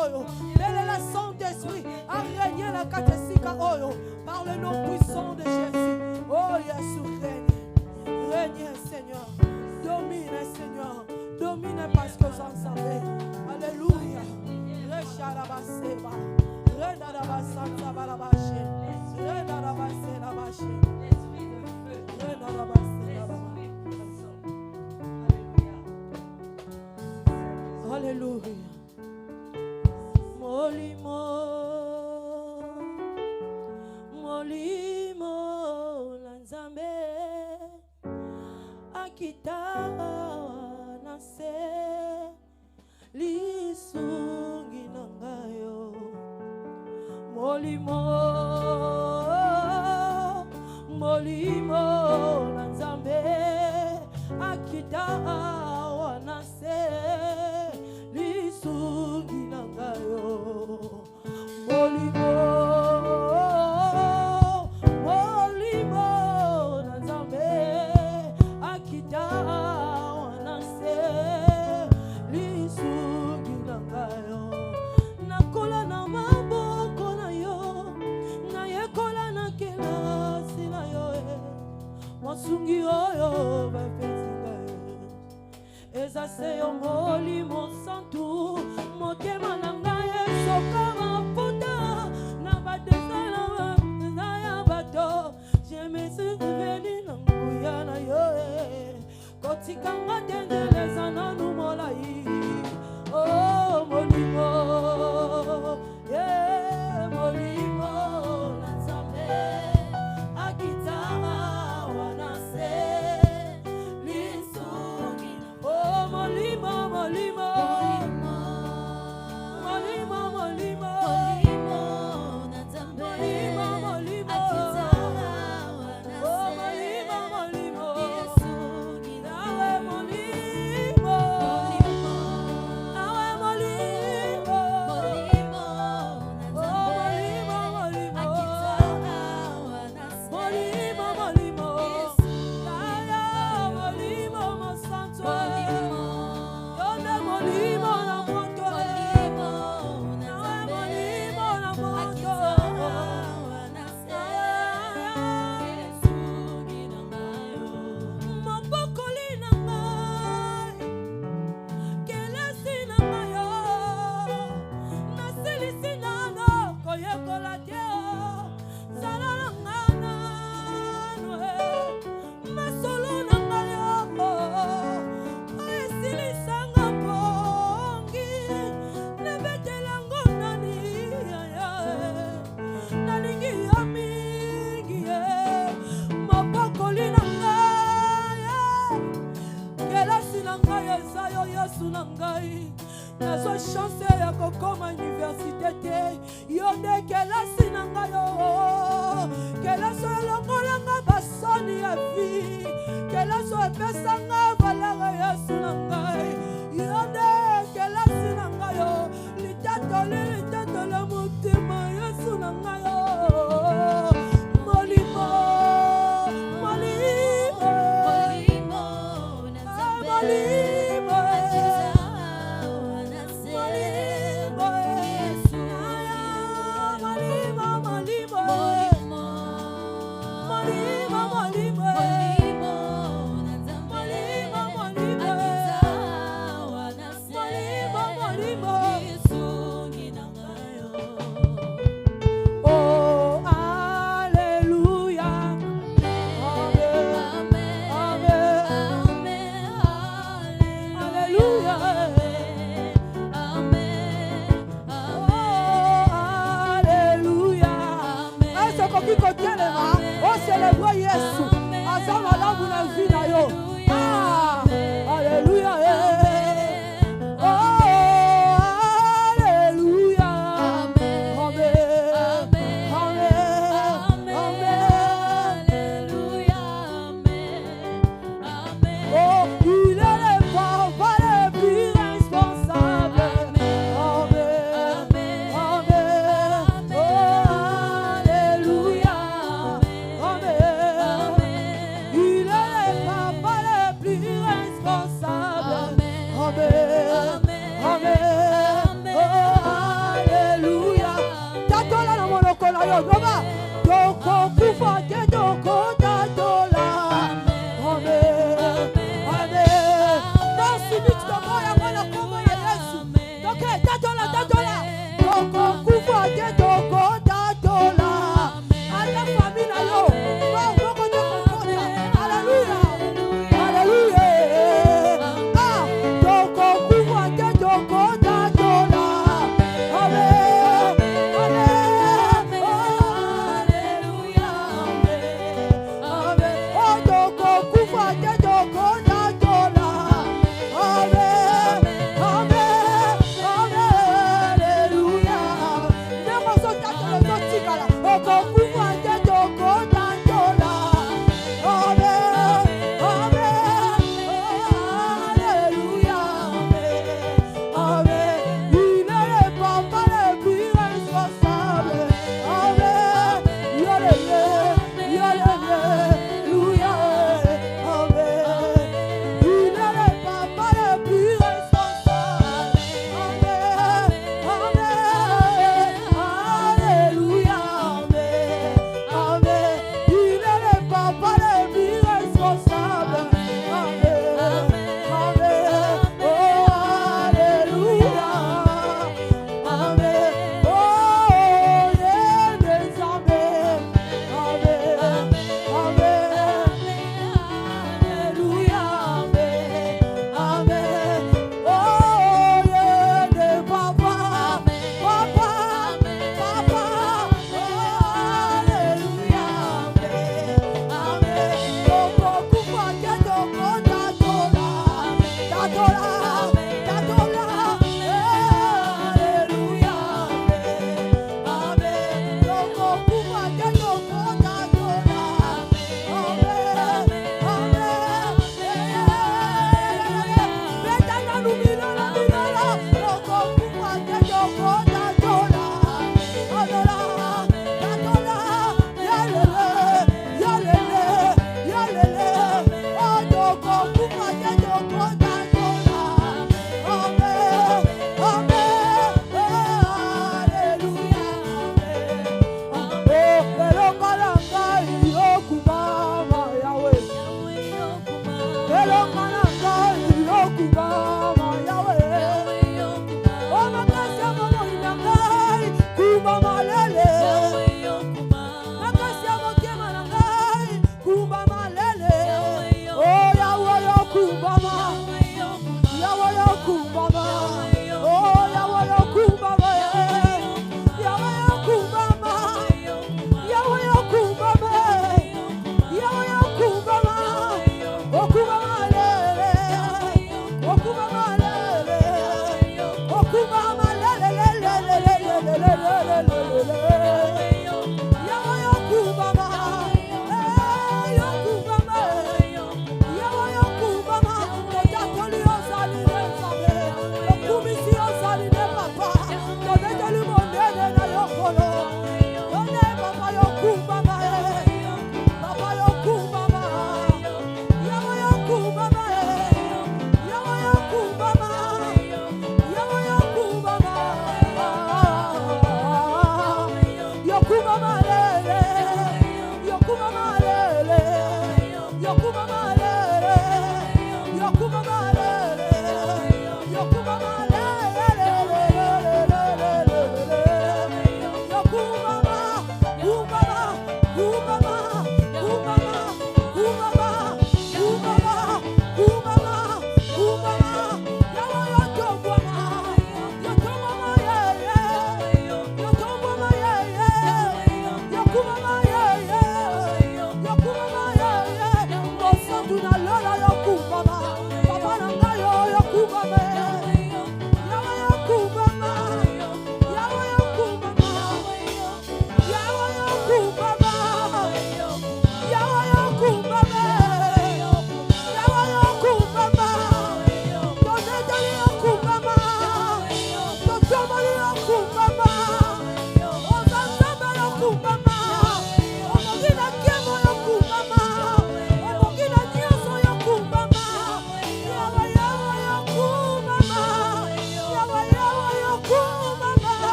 oyo. Belle la Saint-Esprit a régné la katesika oyo. Par le nom puissant de Jésus. Oh Jésus, règne. Règne Seigneur. Domine Seigneur. Domine parce que vous en savez. Alléluia. Recharabaseba. Redarabasanta balabache. Redarabase labache. Redarabase labache. Alléluia. Molimo, molimo lanzambe akita nase lisungi nangayo. Molimo, molimo lanzambe akita nase lisungi nangayo. Molimo, molimo nanzambe akita wanase lisungi nangayo. Nakola na maboko na yo, na yekola na kelasi na yo. Masungi oyo bapetsinga yo. Eza se yo molimo santu motema na ngai soka mafuta na badesala na ya bato. Je me suis revenu na nguya na yo kotikanga tendeleza na numolai. Oh molimo, yeah molimo lanzambe akita wanase lisungi. Oh molimo, molimo, molimo, molimo, molimo nanzambe molimo, akita wanase. Oh molimo, molimo lisungi nawe molimo, nawe molimo, molimo nanzambe akita wanase. Molimo, molimo naya molimo masanto. Yonde molimo na moto. Nawe molimo na moto. Mabokoli na ngai, kelasi na ngai yo, nasilisi nano koyekola te zala na ngai nano masolo na ngai yo esilisanga pongi nebetelango nani nalingi yo mingi mabokoli na ngai kelasi na ngai eza yo Yesu na ngai. Nazwa chance ya kokoma université te yo nde kelasi na ngai yo. Kelasi elongolanga basoni ya vi, kelasi epesanga valeur Yesu na ngai. Yo nde kelasi na ngai yo, litatoli motema Yesu na ngai yo. Molimo, molimo, molimo nanzambe molimo molimo Yesu molimo, molimo, molimo, molimo nanzambe molimo, molimo, molimo lisungi nangayo. Oh alléluia. Amen, amen, alléluia. Oh alléluia. Est-ce qu'on peut kotelema o célébrer Yesu aza malamu na vie na yo. Ah alléluia. Oh alléluia. Amen, amen, amen, alléluia. Amen. Oh il est le papa le plus responsable. Amen, amen, amen. Oh alléluia. Amen, amen. simiti tomo yango na kombo ya Yesu. Toke tatola tatola. Toko kufa te toko tatola. Ata famille na yo. Boko toko kota. Hallelujah. Hallelujah. Ah, toko kufa te toko tatola. Amen. Amen. Hallelujah. Amen. Oh, toko kufa te toko tatola. Amen. Amen. Hallelujah. Never so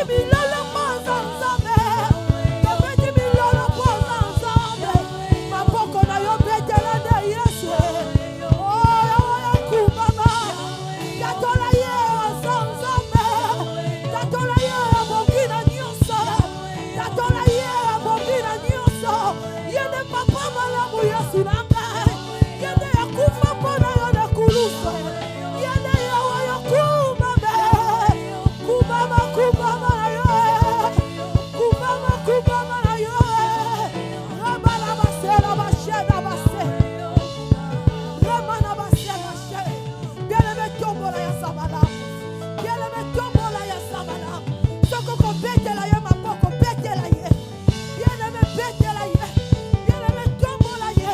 milolo kwanza nzambe tobeti milolo kwanza nzambe maboko na yo betela nde Yesu oyo oyo kumama tatola ye oza nzambe tatola ye abongina nyonso tatola ye abongina nyonso ye nde papa malamu Yesu na ngai ye nde yakufa mpona yo na kulusa ye nde yawa yo kumame kumama kumama na yo kumama kumama na yo ramana basela basheda base ramana basela bashe bien-aimé tombola ya sabalamu bien-aimé tombola ya sabalamu soko kobetela ye maboko betela ye bien-aimé betela ye bien-aimé tombola ye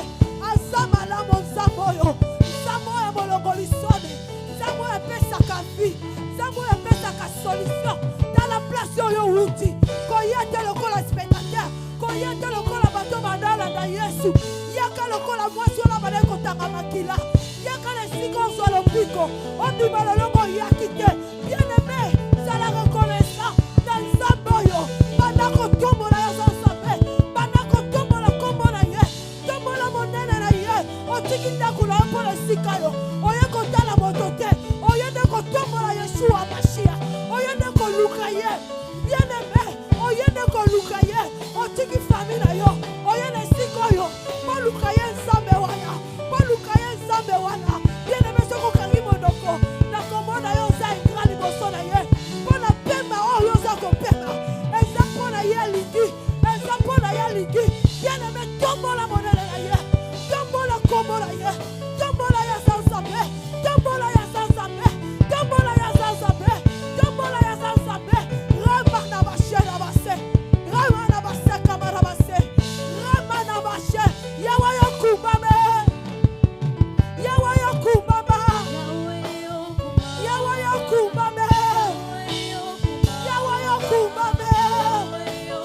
azamalamu nzambo oyo nzambo oyo molongoli soni nzambo oyo epesaka vie nzambo oyo epesaka solution dans la place oyo wuti koyete lokola spectateur koyete lokola bato bandalanda Yesu yaka lokola mwasi oyo bazali kotanga makila yaka na esika ozwa lobiko obima lolongo yaki te bien-aimé zala reconnaissant na nzambe oyo banda kotombola yo za nzambe banda kotombola kombo na ye tombola monene na ye otiki ndako na yo mpo na esika yo oye kotala moto te oye nde kotombola Yeshua Mashiach oye nde koluka ye bien-aimé oye nde koluka ye otiki fami na yo oye na esika oyo moluka ye nzambe wana moluka ye nzambe wana bien-aimé soko okangi monoko na kombo na yo oza engra liboso na ye mpo na pema oyo oza kopema eza mpo na ye lingi eza mpo na ye lingi bien-aimé tombola monene na ye tombola kombo na ye tombola ya za nzambe tombola ya za nzambe tombola ya za nzambe tombola ya za nzambe rama na bashe na base rama na base kamara base rama na bashe yawa yo kumame yawa yo kumama yawa yo kumame yawa yo kumame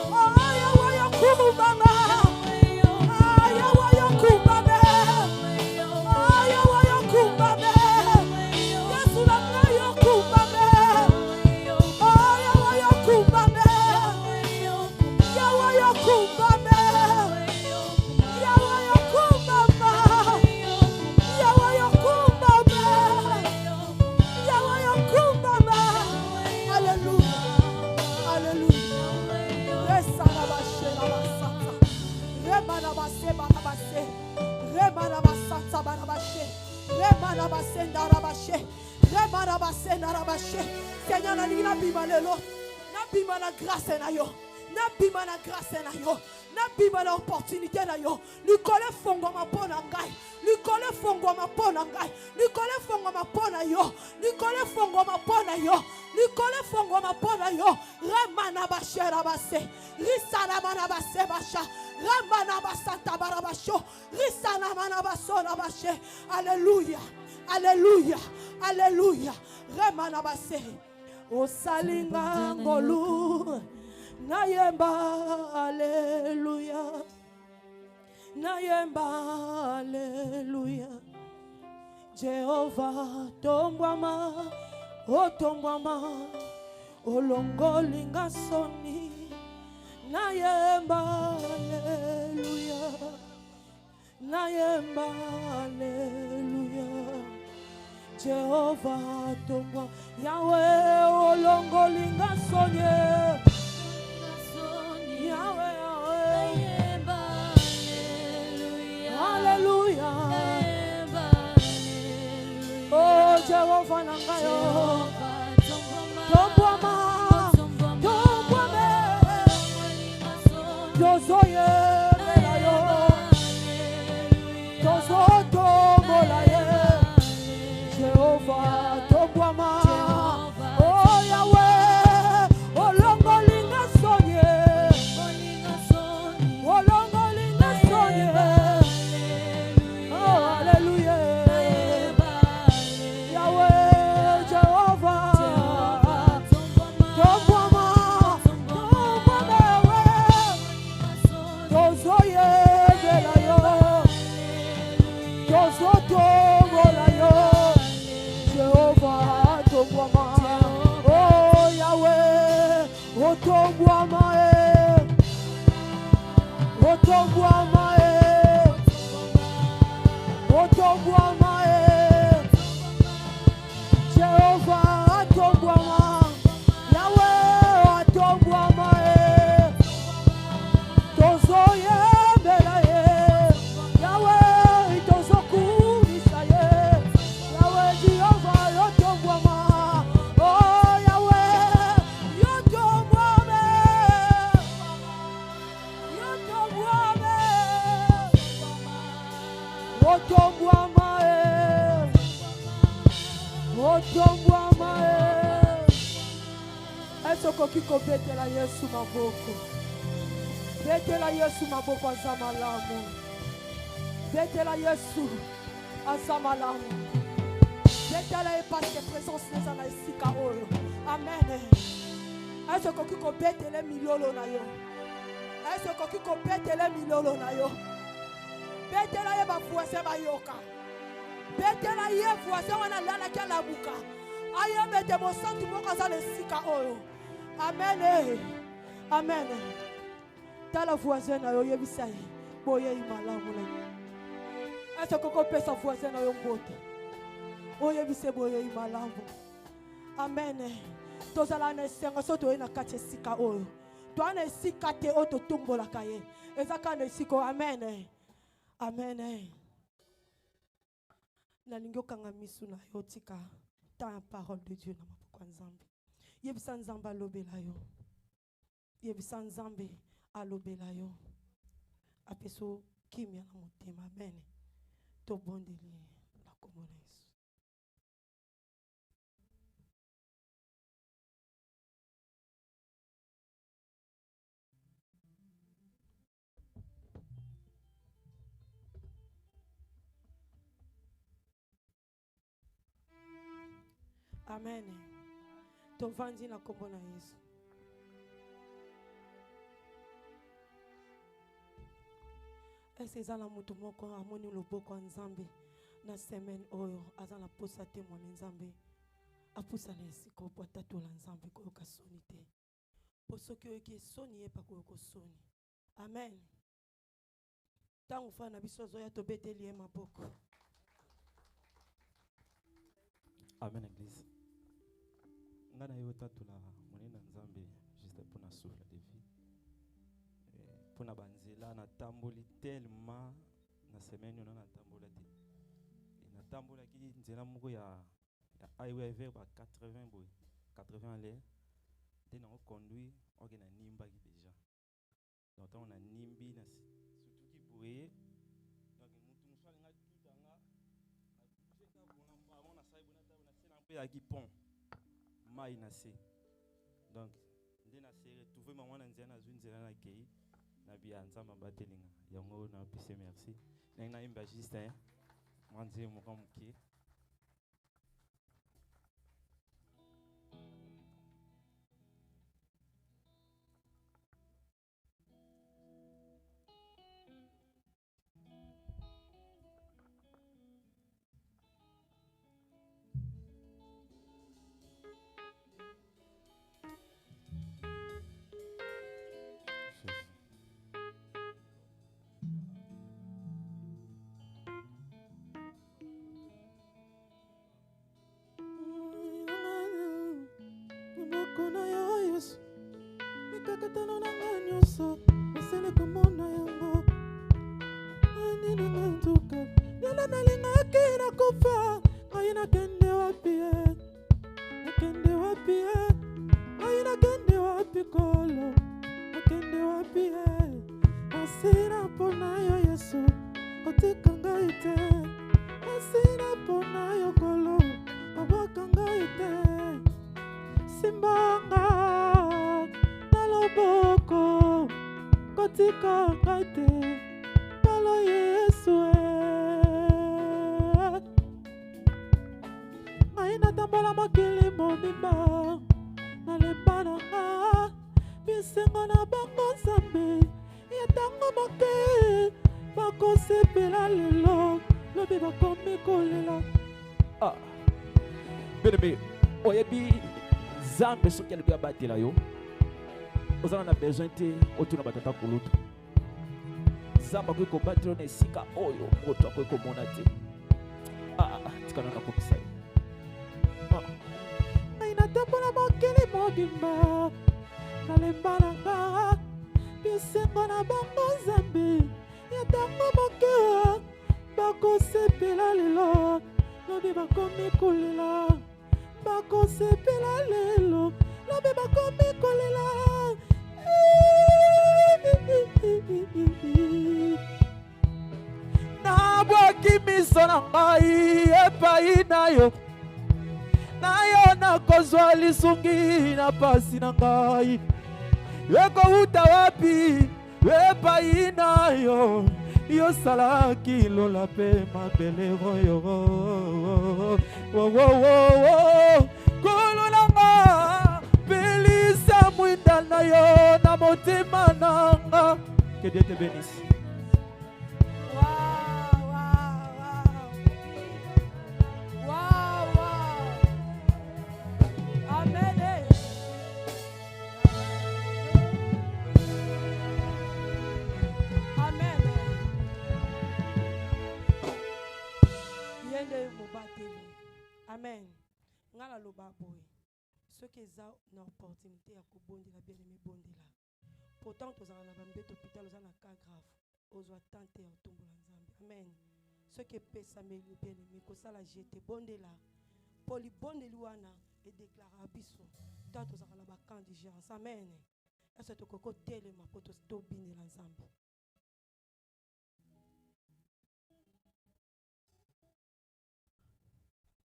oh yawa yo kumama yawa yo kumame oh yawa yo kumame Yesu na ngai yo kumame oh yawa yo kumame yawa yo kumame yawa yo kumama yawa yo kumame yawa yo kumama haleluya haleluya resa na bashe na basata rema na base bana base rema na basata bana bashe rema na base ndara bashe rema na base ndara bashe Seigneur na lina bima lelo na bima na grâce na yo na bima na grâce na yo na bima na opportunité na yo likole fongoma mpo na ngai likole fongoma mpo na ngai likole fongoma mpo na yo likole fongoma mpo na yo likole fongoma mpo na yo rema na bashe na base risa na mana base basha rema na basanta barabasho risa na mana baso na bashe alléluia alléluia alléluia rema na base osalinga ngolu nayemba alléluia nayemba alléluia Jehova tombwama otombwama olongolinga soni nayemba alléluia nayemba alléluia Jehova tombwa Yahweh olongolinga soni Yahweh nayemba alléluia oh Jehova nangayo tombwama tombwame yozoye melayo tozotombola ye Jehova tombwama oh Yahweh olongolinga soni olongolinga soni oh hallelujah Yahweh Jehova tombwama tombwama Jehovah atombwama, Yahweh atombwama, tozoye mbela ye, Yahweh tozokumisa ye, Yahweh Jehovah yotombwama, oh Yahweh yotombwame, yotombwame, yotombwama, yotombwama. Est-ce que tu betela Yesu maboko? Betela Yesu maboko azamalamu. Betela Yesu azamalamu. Betela parce que présence les ana esika oyo. Amen. Est-ce que tu betela milolo na yo? Est-ce que tu betela milolo na yo? Betela ye ba fuase ba yoka. Betela ye fuase wana lala kia labuka. Aye bete mo santu moko za esika oyo. Amen. Amen. Tala voisin na yo yebisa ye. Boye imalamu na yo. Est-ce que tu pesa voisin na yo mbote? Oye bise boye imalamu. Amen. Tozala na senga soto ina kache sika oyo. Toana esika te oto tumbola kaye. Ezaka na esiko. Amen. Amen. Na lingyo kanga misu na yo tika ta parole de Dieu na mapoko nzambe. Yebisa nzambe alobela yo. Yebisa nzambe alobela yo. Apeso kimia na motema. Amen. To bondeli la komona Yesu. Amen. To vandi na komona Yesu. Ese ezala mutu moko amoni loboko nzambe na semaine oyo azala posa témoin nzambe apusa na esiko po tatola nzambe koyoka soni te po soki oyoki soni ye pa koyoka soni. Amen. Tango fa na biso zoya tobeteli ye maboko. Amen église. Ngana yo tatola monena nzambe juste pour na souffle de vie. Pour na banzela na tamboli tellement na semaine on na tambola te. Na tambola ki nzela moko ya highway vers 80 boy 80 à l'air. Te na conduit on na nimba ki déjà. Donc on a nimbi na surtout ki boye. Donc mutu musala nga tutanga na jeka bona mona sai bona ta na sena pe ya ki pont. Mai na se. Donc ndena se retrouver maman na nzela zu nzela na kei. Nabi anzama batelinga yango na pise merci na imba juste hein manze mo kamuki Kakatano na nganyoso, masele komona yango. Ani na ngantuka, nana nalinga kena kufa. Ayina kende wapi nakende wapi ayina kende wapi kolo, nakende wapi Masina pona yo Yesu, kotika ngai te. Masina pona yo kolo, mabaka ngai te. Simbanga boko kotika kaite palo Yesu maina tambola makili mobimba na lembana nga bisengo na bango nzambe yatango moke bakosepela lelo lobi bakomi kolela. Bien-aimé, oyebi nzambe soki alobi abatela yo ozala na besoin te otuna batata kulutu nzambe akoki kobatela na esika oyo moto akoki komona te. Tikana nakomisa ye ngai natambola mokili mobimba nalemba na nga bisengo na bango nzambe ya ntango moke bakosepela lelo lobi bakomi kolela bakosepela lelo lobi bakomi kolela nabwaki miso na ngai epai na yo nakozwa lisungi na pasi na ngai ekouta wapi epai na yo yosalaki lola mpe mabele oyo kolo nanga pelisa mwinda na yo na motema nanga. Que Dieu te bénisse. Amen. Ngala loba boy. Ceux qui ont une opportunité à kubondela bien aimé bondela. Pourtant tous en avons beto hôpital aux en cas grave. Aux attentes et au tombeau ensemble. Amen. Ceux qui paient sa bien aimé ko sala jeter bondela. Poli bondeluana et déclarer abisso. Tant tous en avons camp d'igérance. Amen. Est-ce que koko tele ma poto stobine ensemble.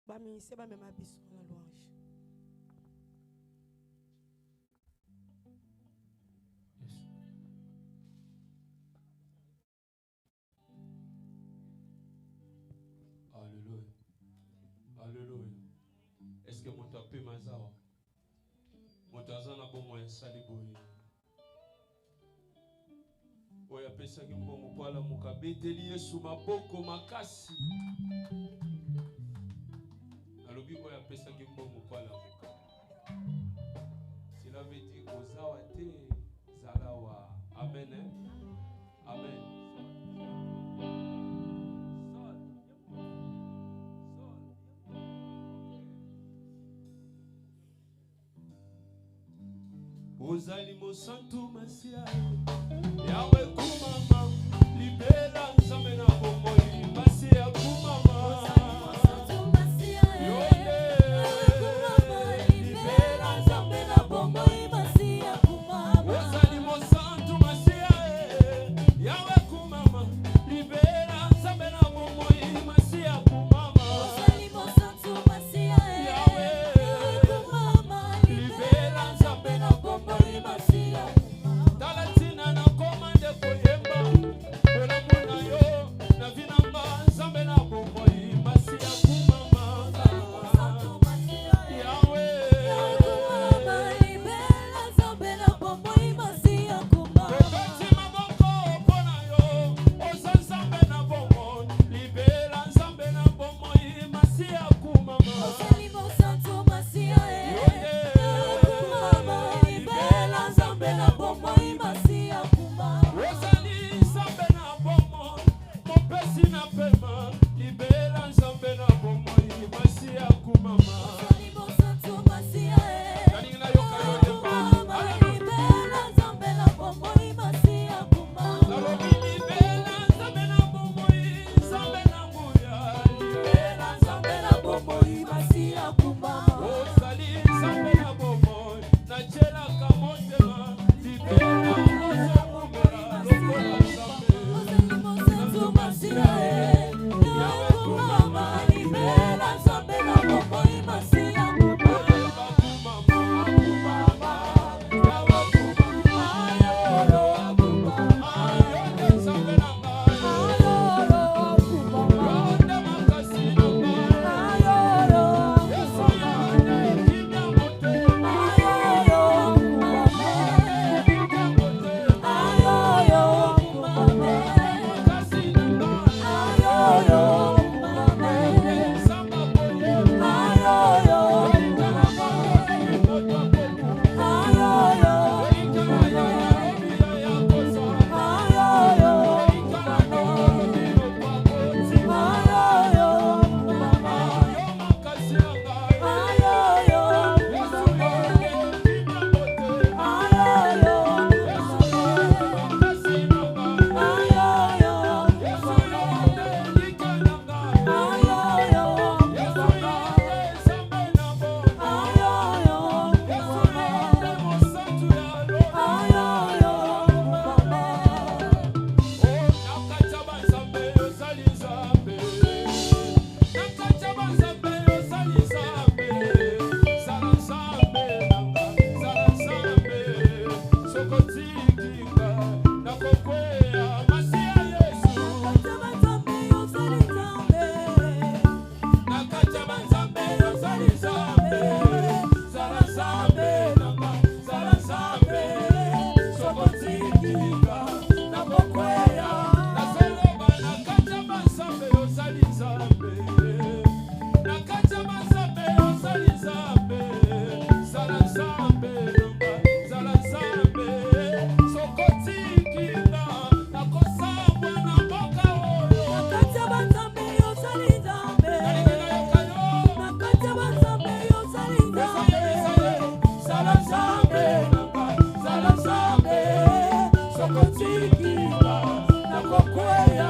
Bami c'est pas même abisso la louange. Alléluia. Alléluia. Est-ce que mon tapé mazawa? Mon tazana bon moyen saliboye. Oya pesa ngimbo mupala mukabeteli Yesu maboko makasi. Alobi oya pesa ngimbo mupala. Cela veut dire ozawa te zalawa. Amen. Amen. Ozali mosantu masia yawe kumama libela nzambe na bomoi masia kumama mosantu masia yawe kumama libela nzambe na bomoi masia kumama ozali mosantu masia yawe kumama libela nzambe na bomoi masia kumama ozali mosantu masia yawe kumama libela nzambe na bomoi Talatina na komande koyemba Ola muna yo na vina nzambe sokotikila nakokweya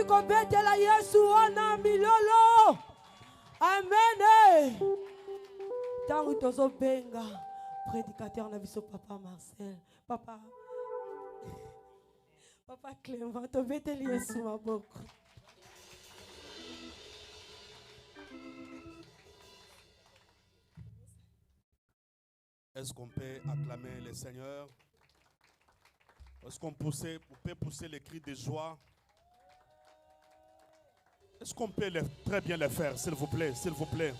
kobetela Yesu wana milolo. Amen. Tangu tozobenga prédicateur na biso papa Marcel, papa Clément, tobeteli Yesu maboko. Est-ce qu'on peut acclamer le Seigneur? Est-ce qu'on peut pousser les cris de joie? Est-ce qu'on peut très bien le faire, s'il vous plaît, s'il vous plaît?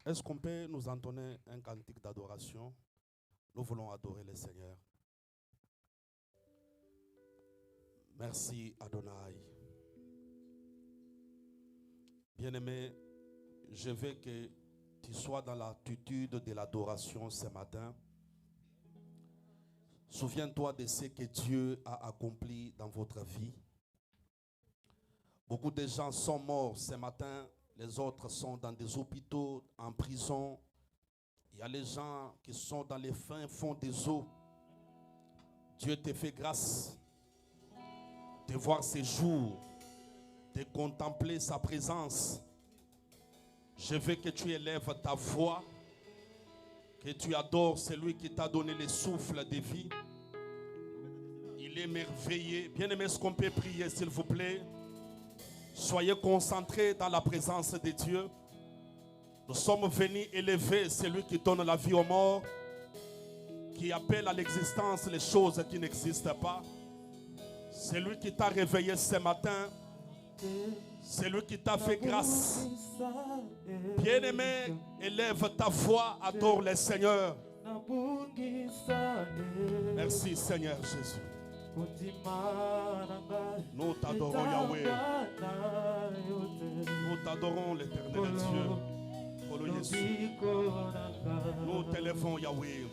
Est-ce qu'on peut nous entonner un cantique d'adoration? Nous voulons adorer le Seigneur. Merci Adonai. Bien-aimé, je veux que tu sois dans l'attitude de l'adoration ce matin. Souviens-toi de ce que Dieu a accompli dans votre vie. Beaucoup de gens sont morts ce matin, les autres sont dans des hôpitaux, en prison. Il y a les gens qui sont dans les fins fonds des eaux. Dieu te fait grâce de voir ces jours, de contempler sa présence. Je veux que tu élèves ta voix, que tu adores celui qui t'a donné le souffle de vie. Il est merveilleux. Bien-aimé, est-ce qu'on peut prier, s'il vous plaît? Soyez concentrés dans la présence de Dieu. Nous sommes venus élever celui qui donne la vie aux morts, qui appelle à l'existence les choses qui n'existent pas. Celui qui t'a réveillé ce matin, celui qui t'a fait grâce. Bien-aimé, élève ta voix, adore le Seigneur. Merci Seigneur Jésus. Nous t'adorons Yahweh. Nous t'adorons l'Éternel Dieu. Pour Jésus. Nous t'élèvons Yahweh.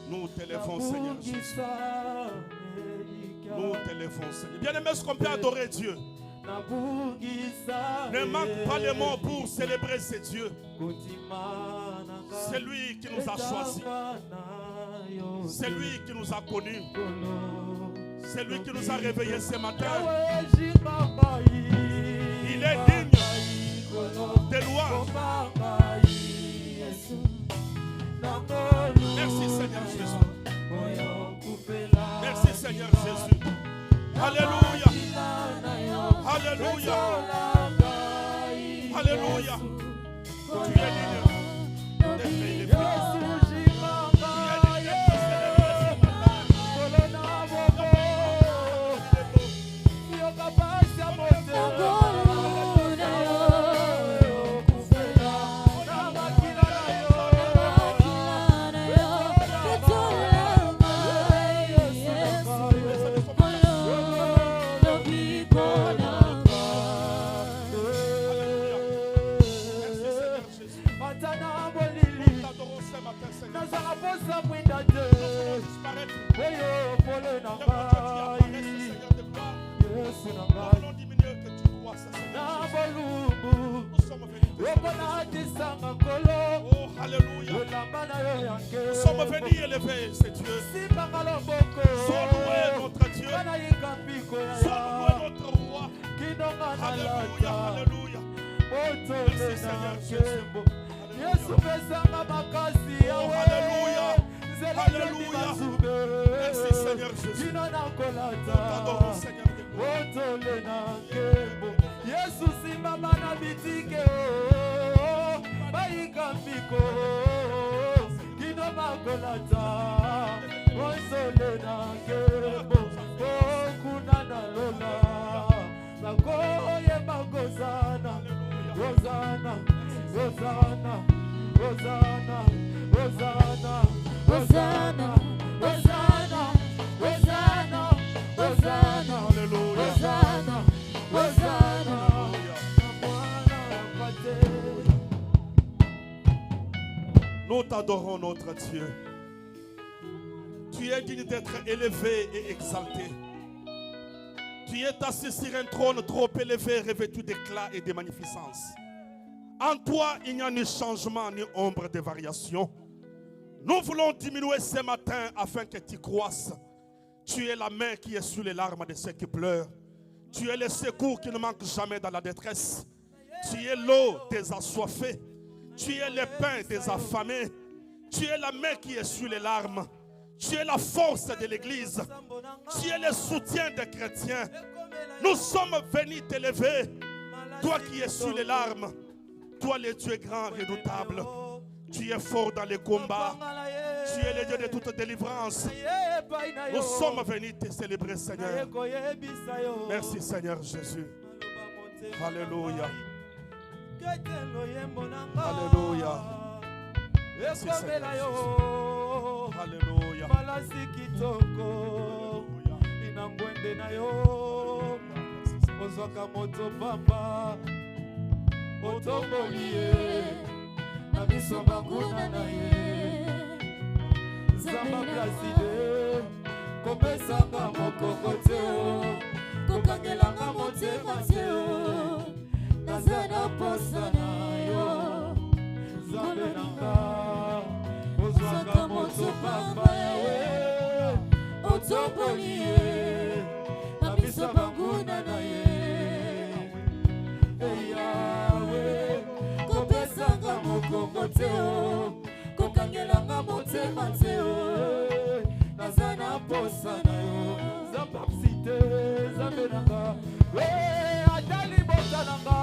Nous t'élèvons Seigneur Jésus. Nous t'élèvons Seigneur. Bien-aimé, est-ce qu'on peut adorer Dieu? Ne manque pas les mots pour célébrer ce Dieu. C'est lui qui nous a choisis. C'est lui qui nous a connus. C'est lui qui nous a réveillés ce matin. Il est digne de louange. Merci Seigneur Jésus. Merci Seigneur Jésus. Alléluia. Alléluia. Alléluia. Tu es digne d'être élevé. Nous sommes venus élever ce Dieu. Sois loué notre Dieu. Sois loué notre roi. Alléluia, alléluia. Merci Seigneur Jésus. Alléluia. Alléluia. Merci Seigneur Jésus. Nous t'adorons Seigneur. Yesu simama na bitike baikambiko kino makolata osole na kebo kunana lola bakoye bagozana Hosanna Hosanna Hosanna Hosanna Hosanna Hosanna Hosanna Hosanna Alléluia Hosanna Hosanna. Nous t'adorons notre Dieu. Tu es digne d'être élevé et exalté. Tu es assis sur un trône trop élevé, revêtu d'éclat et de magnificence. En toi, il n'y a ni changement ni ombre de variation. Nous voulons diminuer ce matin afin que tu croisses. Tu es la main qui essuie les larmes de ceux qui pleurent. Tu es le secours qui ne manque jamais dans la détresse. Tu es l'eau des assoiffés. Tu es le pain des affamés. Tu es la main qui essuie les larmes. Tu es la force de l'Église. Tu es le soutien des chrétiens. Nous sommes venus t'élever. Toi qui essuies les larmes. Toi le Dieu grand, redoutable. Tu es fort dans les combats. Tu es le Dieu de toute délivrance. Nous sommes venus te célébrer, Seigneur. Merci, Seigneur Jésus. Alléluia. Alléluia. Merci, Seigneur Jésus. Alléluia. otomboli ye na biso banguna na ye nzambe plaside kopesanga mokongo te kokangelanga motema te naza na posa na yo nzambe nanga ozwaka moto pamba yawe otomboli ye na biso banguna na ye eyawe kopesanga mokongo te kokangelanga motema te naza na posa na yo zapapsite nzambe nanga ata libota nanga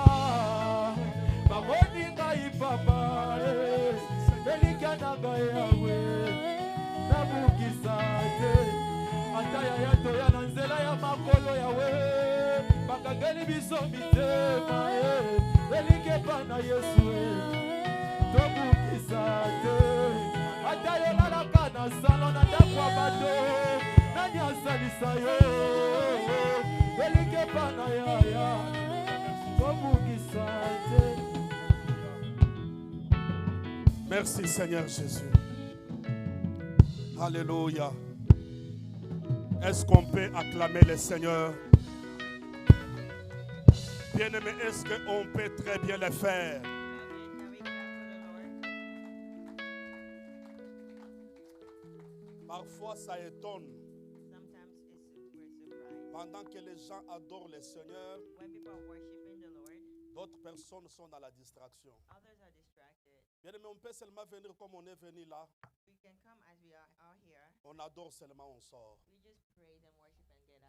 bamoni ngai papa elika na ngai yawe nabukisa te ata yaya toya na nzela ya makolo yawe bakangeli biso mitema elike epa na yesu tobukisa te ata yolalaka na salo na ndako ya bato nani asalisa yo elike epa na yaya tobukisa te. Merci Seigneur Jésus. Alléluia. Est-ce qu'on peut acclamer le Seigneur? Bien-aimé, est-ce qu'on peut très bien le faire? Parfois ça étonne. Pendant que les gens adorent le Seigneur, d'autres personnes sont dans la distraction. Bien-aimé, on peut seulement venir comme on est venu là. On adore seulement, on sort.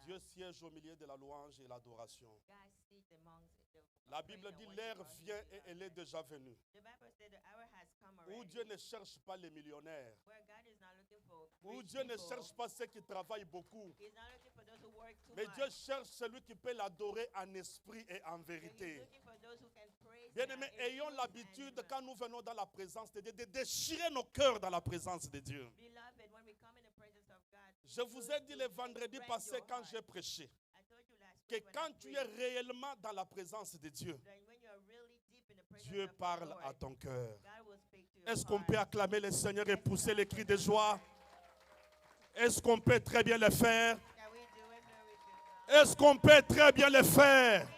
Dieu siège au milieu de la louange et l'adoration. La Bible dit l'heure vient et elle est déjà venue. Où Dieu ne cherche pas les millionnaires. Où Dieu ne cherche pas ceux qui travaillent beaucoup. Mais Dieu cherche celui qui peut l'adorer en esprit et en vérité. Bien-aimés, ayons l'habitude quand nous venons dans la présence de Dieu de déchirer nos cœurs dans la présence de Dieu. Je vous ai dit le vendredi passé quand j'ai prêché que quand tu es réellement dans la présence de Dieu, Dieu parle à ton cœur. Est-ce qu'on peut acclamer le Seigneur et pousser les cris de joie? Est-ce qu'on peut très bien le faire? Est-ce qu'on peut très bien le faire?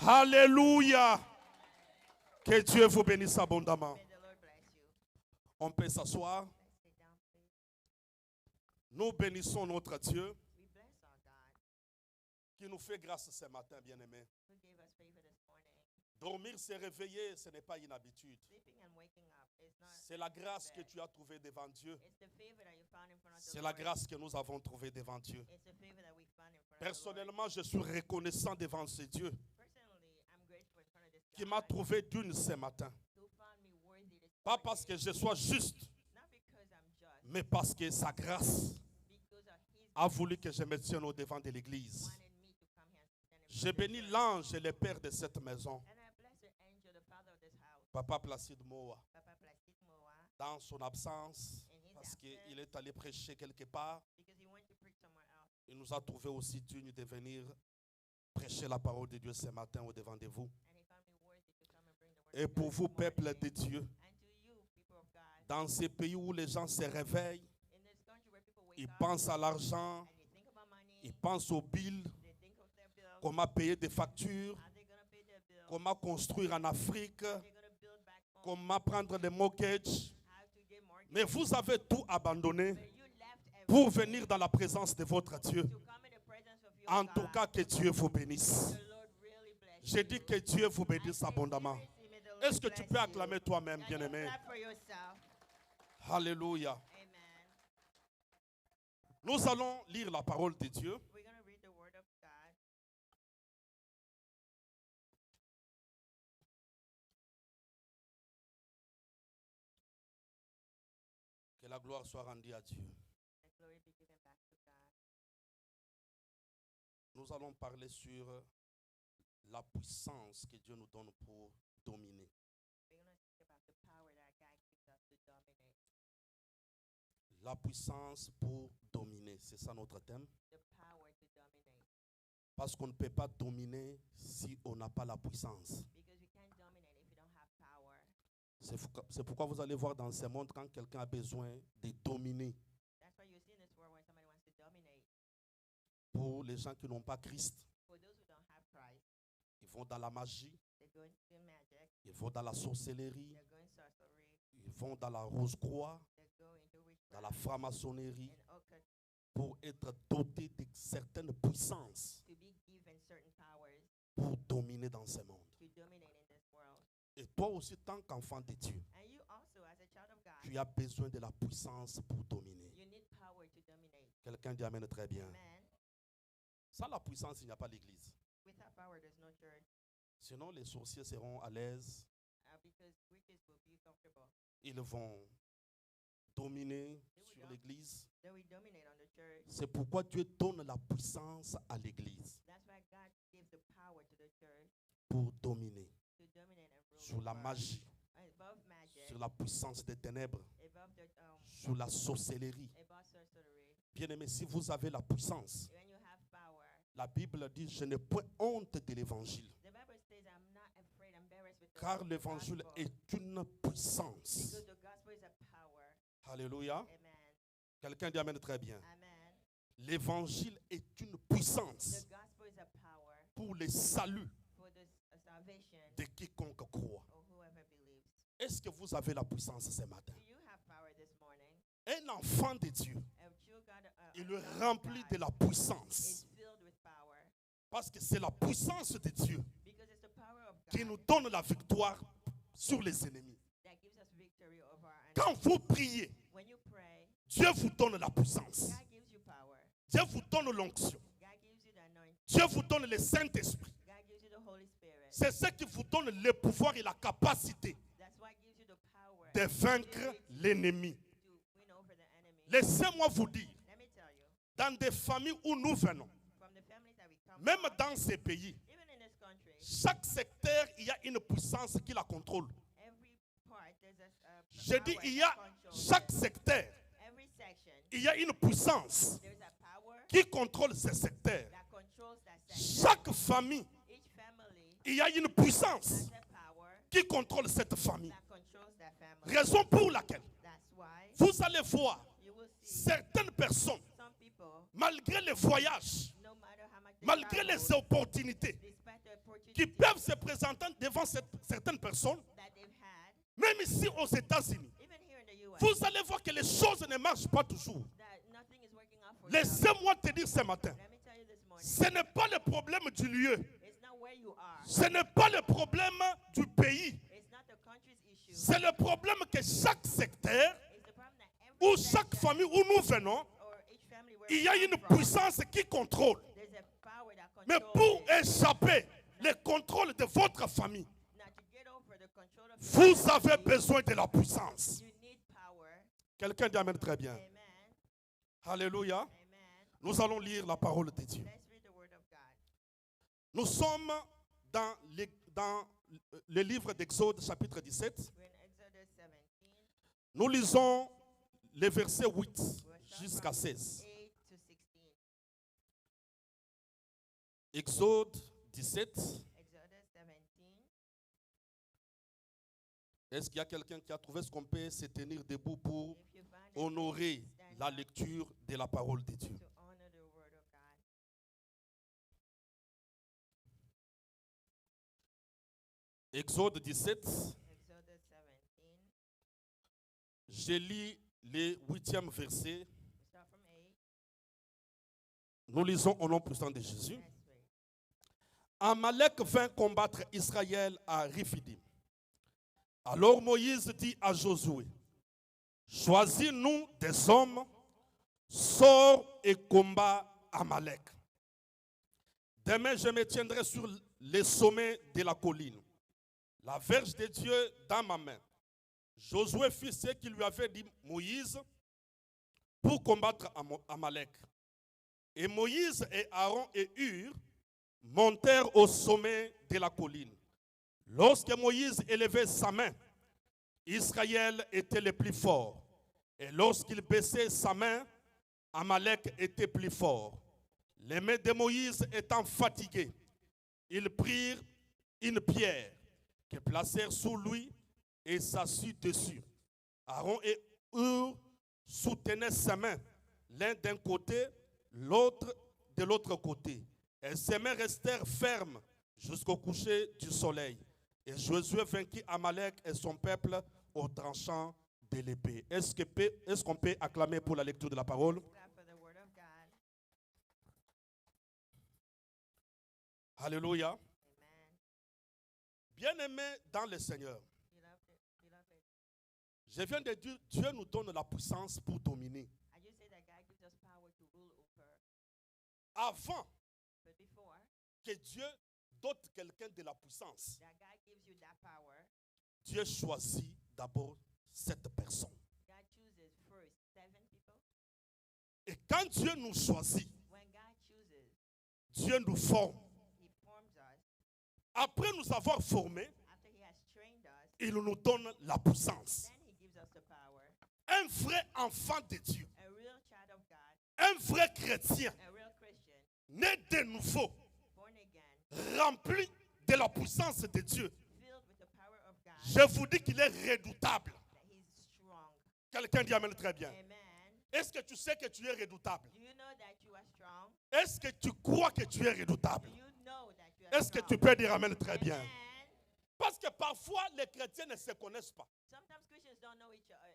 Alléluia. Que Dieu vous bénisse abondamment. On peut s'asseoir. Nous bénissons notre Dieu qui nous fait grâce ce matin, bien-aimés. Dormir, se réveiller, ce n'est pas une habitude. C'est la grâce que tu as trouvée devant Dieu. C'est la grâce que nous avons trouvée devant Dieu. Personnellement, je suis reconnaissant devant ce Dieu qui m'a trouvé d'une ce matin. Pas parce que je sois juste, mais parce que sa grâce a voulu que je me tienne au devant de l'église. Je bénis l'ange et le père de cette maison, Papa Placide Moa, dans son absence, parce qu'il est allé prêcher quelque part. Il nous a trouvé aussi dignes de venir prêcher la parole de Dieu ce matin au devant de vous. Et pour vous, peuple de Dieu, dans ces pays où les gens se réveillent, ils pensent à l'argent, ils pensent aux billes, comment payer des factures, comment construire en Afrique, comment prendre des mortgages. Mais vous avez tout abandonné pour venir dans la présence de votre Dieu. En tout cas, que Dieu vous bénisse. J'ai dit que Dieu vous bénisse abondamment. Est-ce que tu peux acclamer toi-même, bien-aimé? Alléluia. Nous allons lire la parole de Dieu. Que la gloire soit rendue à Dieu. Nous allons parler sur la puissance que Dieu nous donne pour dominer. La puissance pour dominer, c'est ça notre thème. Parce qu'on ne peut pas dominer si on n'a pas la puissance. C'est pourquoi vous allez voir dans ce monde quand quelqu'un a besoin de dominer. That's why you see in this world when somebody wants to dominate. Pour les gens qui n'ont pas Christ, For those who don't have Christ, ils vont dans la magie, they go into magic, ils vont dans la sorcellerie, they go in sorcery, ils vont dans la rose-croix, they go into dans la witchcraft franc-maçonnerie, and occult pour être dotés de certaines puissances to be given certain powers pour dominer dans ce monde. to dominate in this world. Et toi aussi, tant qu'enfant de Dieu, And you also, as a child of God, tu as besoin de la puissance pour dominer. you need power to dominate. Quelqu'un dit Amen très bien. Amen. Sans la puissance, il n'y a pas l'église. Without power, there's no church. Sinon, les sorciers seront à l'aise. Because witches will be comfortable. Ils vont dominer sur l'église. They will dominate on the church. C'est pourquoi Dieu donne la puissance à l'église That's why God gives the power to the church pour dominer to dominate and rule sur la over- magie, above magic, sur la puissance des ténèbres, above the sur la sorcellerie. above sorcery. Bien-aimés, si vous avez la puissance, When you have power, la Bible dit, je n'ai point honte de l'évangile, the Bible says, "I'm not afraid, embarrassed with car the l'évangile gospel, est une puissance. because the gospel is a power." Alléluia. Amen. Quelqu'un dit Amen très bien. Amen. L'évangile est une The puissance gospel is a power pour le salut for the salvation de quiconque croit. of whoever believes. Est-ce que vous avez la puissance ce matin? Do you have power this morning? Un enfant de Dieu, A child God, il a est child of rempli God de la puissance. is filled with power Parce que c'est la puissance de Dieu because it's the power of qui God nous donne la victoire sur les ennemis. that gives us victory over our Quand enemies. vous priez, When you pray, Dieu vous donne la puissance. God gives you power. Dieu vous donne l'onction. God gives you the anointing. Dieu vous donne le Saint-Esprit. God gives you the Holy Spirit. C'est ce qui vous donne le pouvoir et la capacité That's what gives you the power de vaincre l'ennemi. to win over the enemy. Laissez-moi vous dire, Let me tell you, dans des familles où nous venons, from the families that we come même from, dans ces pays, even in this country, chaque secteur, il y a une puissance qui la contrôle. every part there's a Je dis, power il y that a controls chaque it. secteur, Every section, il y a une puissance there's a power qui contrôle ce secteur. that controls that section. Chaque famille, Each family il y a une puissance has a power qui contrôle cette famille. that controls that family. Raison pour laquelle That's why vous allez voir you will see certaines personnes, some people, malgré les voyages, no matter how much they malgré les travel, opportunités despite the qui opportunity peuvent se présenter devant certaines personnes, that they've had, même ici aux États-Unis, even here in the U.S., vous allez voir que les choses ne marchent pas toujours. that nothing is working out for them. Laissez-moi te dire ce matin, Let me tell you this morning, ce n'est pas le problème du lieu, it's not where you are, ce n'est pas le problème du pays, it's not the country's issue, c'est le problème que chaque secteur it's the problem that every ou chaque section famille où nous venons, or each family where il y a we une come from, puissance qui contrôle. there's a power that Mais controls pour it. échapper le contrôle de votre famille, Now to get over the control of your vous avez family, besoin de la puissance. you need power. Quelqu'un dit Amen très bien. Amen. Alléluia. Amen. Nous allons lire la parole de Dieu. Let's read the word of God. Nous sommes dans le livre d'Exode chapitre 17. We're in Exodus 17. Nous lisons les versets 8 We'll start jusqu'à from 16. 8 to 16. Exode 17. Exodus 17. Est-ce qu'il y a quelqu'un qui a trouvé ce qu'on peut se tenir debout pour If you find it, honorer stand la up lecture de la parole de Dieu? to honor the word of God. Exode 17. Exodus 17. Je lis le 8e verset. We start from 8. Nous lisons au nom puissant de Jésus. Let's read. Amalek vint combattre Israël à Riphidim. Alors Moïse dit à Josué, choisis-nous des hommes, sors et combat Amalek. Demain, je me tiendrai sur les sommets de la colline, la verge de Dieu dans ma main. Josué fit ce qu'il lui avait dit Moïse pour combattre Amalek. Et Moïse et Aaron et Hur montèrent au sommet de la colline. Lorsque Moïse élevait sa main, Israël était le plus fort. Et lorsqu'il baissait sa main, Amalek était plus fort. Les mains de Moïse étant fatiguées, ils prirent une pierre qu'ils placèrent sous lui et s'assit dessus. Aaron et Hur soutenaient ses mains, l'un d'un côté, l'autre de l'autre côté. Et ses mains restèrent fermes jusqu'au coucher du soleil. Et Josué vainquit Amalek et son peuple au tranchant de l'épée. Est-ce qu'on peut acclamer pour la lecture de la parole? God for the word of God. Alléluia. Amen. Bien-aimés dans le Seigneur, Beloved. je viens de dire, Dieu nous donne la puissance pour dominer. I just say that God gives us power to rule over. Avant But before que Dieu dote quelqu'un de la puissance, that God gives you that power, Dieu choisit d'abord cette personne. God chooses first 7 people. Et quand Dieu nous choisit, When God chooses, Dieu nous forme. He forms us. Après nous avoir formés, After He has trained us, il nous donne la puissance. then He gives us the power. Un vrai enfant de Dieu, A real child of God, un vrai chrétien, a real Christian, né de nouveau, born again, rempli de la puissance de Dieu. filled with the power of God, Je vous dis qu'il est redoutable. that He's strong. Quelqu'un dit Amen très bien. Amen. Est-ce que tu sais que tu es redoutable? Do you know that you are strong? Est-ce que tu crois que tu es redoutable? Do you know that you are Est-ce que strong? tu peux dire Amen très bien? Amen. Parce que parfois, les chrétiens ne se connaissent pas. Sometimes Christians don't know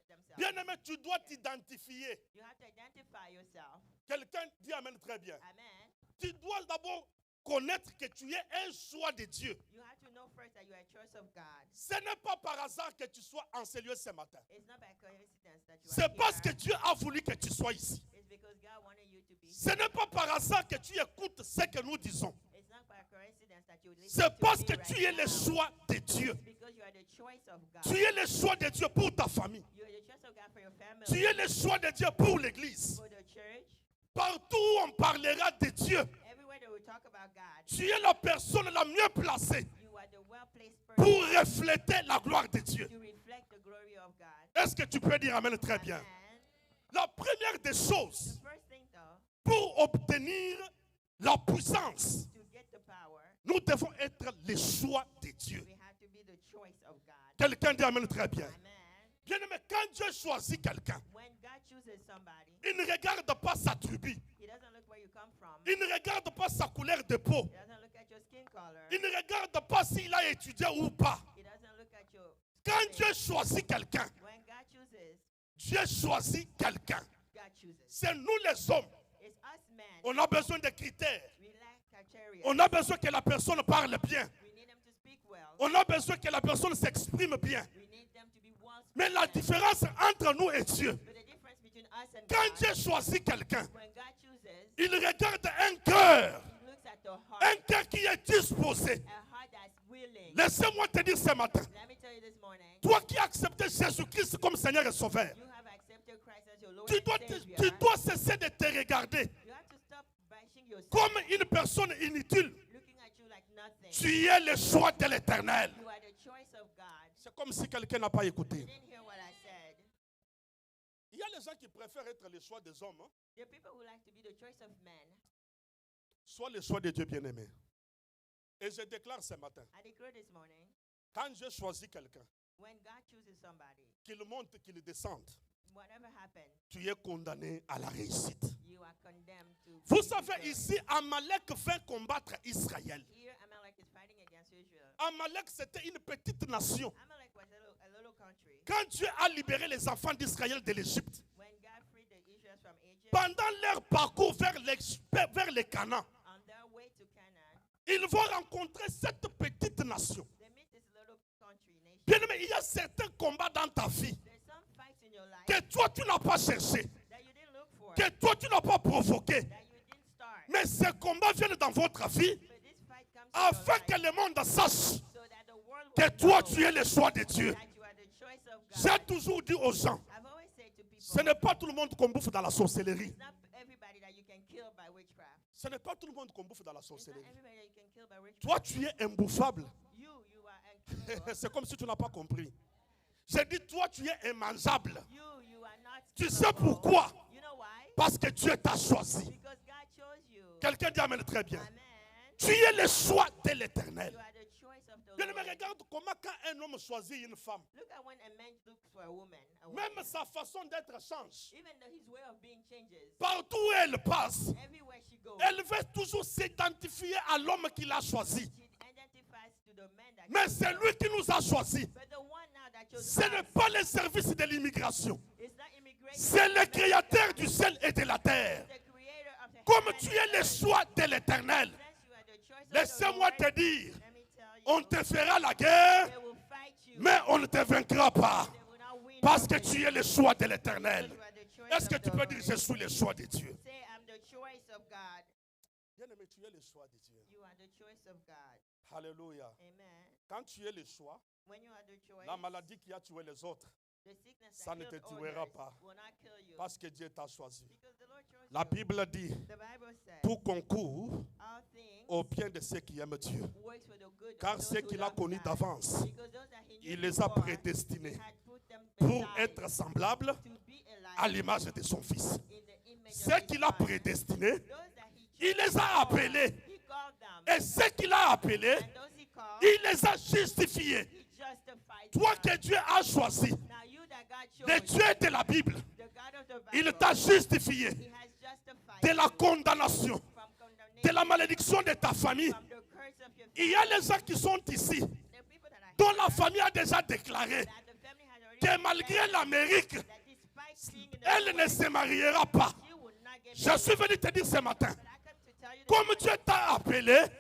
themselves. Bien-aimé, tu dois t'identifier. You have to identify yourself. Quelqu'un dit Amen très bien. Amen. Tu dois d'abord connaître que tu es un choix de Dieu. You have to know first that you are a choice of God. Ce n'est pas par hasard que tu sois en ce lieu ce matin. It's not by coincidence that you are C'est parce que here. Dieu a voulu que tu sois ici. It's because God wanted you to be Ce here. n'est pas par hasard que tu écoutes ce que nous disons. It's not by coincidence that you listen C'est to parce me que right tu es le now. choix de Dieu. It's because you are the choice of God. Tu es le choix de Dieu pour ta famille. You are the choice of God for your family, Tu es le choix de Dieu pour l'église. for the church. Partout où on parlera de Dieu, Everywhere that we talk about God, tu es la personne la mieux placée you are the well-placed pour person refléter la gloire de Dieu. to reflect the glory of God. Est-ce que tu peux dire Amen très bien? Amen. La première des The choses first thing, though, pour obtenir la puissance, to get the power, nous devons être le choix de Dieu. we have to be the choice of God. Quelqu'un dit Amen très bien. Amen. Bien aimé, quand Dieu choisit quelqu'un, When God chooses somebody, il ne regarde pas sa tribu, He doesn't look where you come from. il ne regarde pas sa couleur de peau, He doesn't look at your skin color. il ne regarde pas s'il a étudié ou pas. He doesn't look at your Quand skin. Dieu choisit quelqu'un, When God chooses, Dieu choisit quelqu'un. God chooses. C'est nous les hommes. It's us men. On a besoin de critères. We lack criteria. On a besoin que la personne parle bien. We need them to speak well. On a besoin que la personne s'exprime bien. We need them to be well Mais la spoken. différence entre nous et Dieu, But the difference between us and quand God, Dieu choisit quelqu'un, when God chooses, il regarde un cœur. He looks at the heart, Un cœur qui est disposé. a heart that's willing. Laissez-moi te dire ce matin, Let me tell you this morning, toi qui as accepté Jésus-Christ comme Seigneur et Sauveur, you have accepted Christ as your Lord tu and dois, Savior. tu dois cesser de te regarder You have to stop bashing yourself, comme une personne inutile. looking at you like nothing. Tu es le choix de l'Éternel. You are the choice of God. C'est comme si quelqu'un n'a pas écouté. You didn't hear what I said. Il y a les gens qui préfèrent être le choix des hommes, hein, There are people who like to be the choice of men. soit le choix de Dieu bien-aimé. Et je déclare ce matin, I declare this morning, quand Dieu choisit quelqu'un, when God chooses somebody, qu'il monte, qu'il descende, whatever happens, tu es condamné à la réussite. you are condemned to. Vous be savez, victorious. ici, Amalek vint combattre Israël. Here, Amalek is fighting against Israel. Amalek, c'était une petite nation. Amalek was a little country. Quand Dieu a libéré les enfants d'Israël de l'Égypte, When God freed the Israelites from Egypt, pendant leur parcours vers les Canaan, on their way to Canaan, ils vont rencontrer cette petite nation. they meet this little country nation. Bien aimé, il y a certains combats dans ta vie There's some fights in your life que toi tu n'as pas cherché, that you didn't look for, que toi tu n'as pas provoqué. that you didn't start. Mais ces combats viennent dans votre vie But this fight comes to your afin life que le monde sache so that the world que will toi know tu es le choix de Dieu. that you are the choice of God. J'ai toujours dit aux gens, I've always said to people, ce n'est pas tout le monde qu'on bouffe dans la sorcellerie. it's not everybody that you can kill by witchcraft. Ce n'est pas tout le monde qu'on bouffe dans la It's not sorcellerie. everybody that you can kill by witchcraft. Toi tu es imbouffable. You are unkillable. C'est comme si tu n'as pas compris. J'ai dit, toi tu es immangeable. You are not Tu sais killable. pourquoi? You know why? Parce que Dieu t'a choisi. Because God chose you. Quelqu'un dit Amen très bien. Amen. Tu es le choix de l'Éternel. You are the choice of the the Bien, mais Lord. regarde comment quand un homme choisit une femme, Look at when a man looks for a woman. même sa façon d'être change. Even though his way of being changes. Partout où elle passe, Everywhere she goes, elle veut toujours s'identifier à l'homme qu'il a choisi. she identifies to the man that Mais chose c'est her. lui qui nous a choisis. But the one now that chose Ce n'est us, pas le service de l'immigration. it's not immigration. C'est le créateur du ciel et de la terre. The creator of the Comme heaven tu and es le earth. choix de l'éternel, Since you are the choice of the laissez-moi Lord, te dire, let me tell you, on te fera la guerre, they will fight you, mais on ne te vaincra pas. they will not win Parce que over tu you, es le choix de because l'éternel. you are the choice Est-ce que of tu the peux dire, Lord. je suis le choix de Dieu? Say, I'm the choice of God. Bien-aimé, tu es le choix de Dieu. You are the choice of God. Alléluia. Amen. Quand tu es le choix, When you are the choice, la maladie qui a tué les autres, the sickness ça that ne te killed tuera others pas. will not kill you. parce que Dieu t'a choisi. Because the Lord chose La you. Bible dit, The Bible says, tout concourt all things au bien de ceux qui aiment Dieu. works for the good of Car those ceux who qu'il a love connus God. d'avance, Because those that he knew il les a before, prédestinés he had put them pour aside être semblables to be à alike l'image de son Fils. in the image of Ceux his qu'il a Son. prédestinés, Those that he il chose les a appelés. he called them. Et ceux qu'il a appelés, And those he called, il les a justifiés. he justified Toi them. que Dieu a choisi, Now you that God chose, le Dieu de la Bible, the God of the il Bible, t'a justifié he has justified de la you condamnation, from de condemnation, la malédiction de ta famille. from the curse of your Il y a les gens qui sont ici, The people that are dont here, la famille a déjà déclaré that the family has already que malgré l'Amérique, that despite being in the elle ne US, se mariera pas. she will not get Je suis venu te dire ce matin, But I come to tell you comme that Dieu t'a appelé, God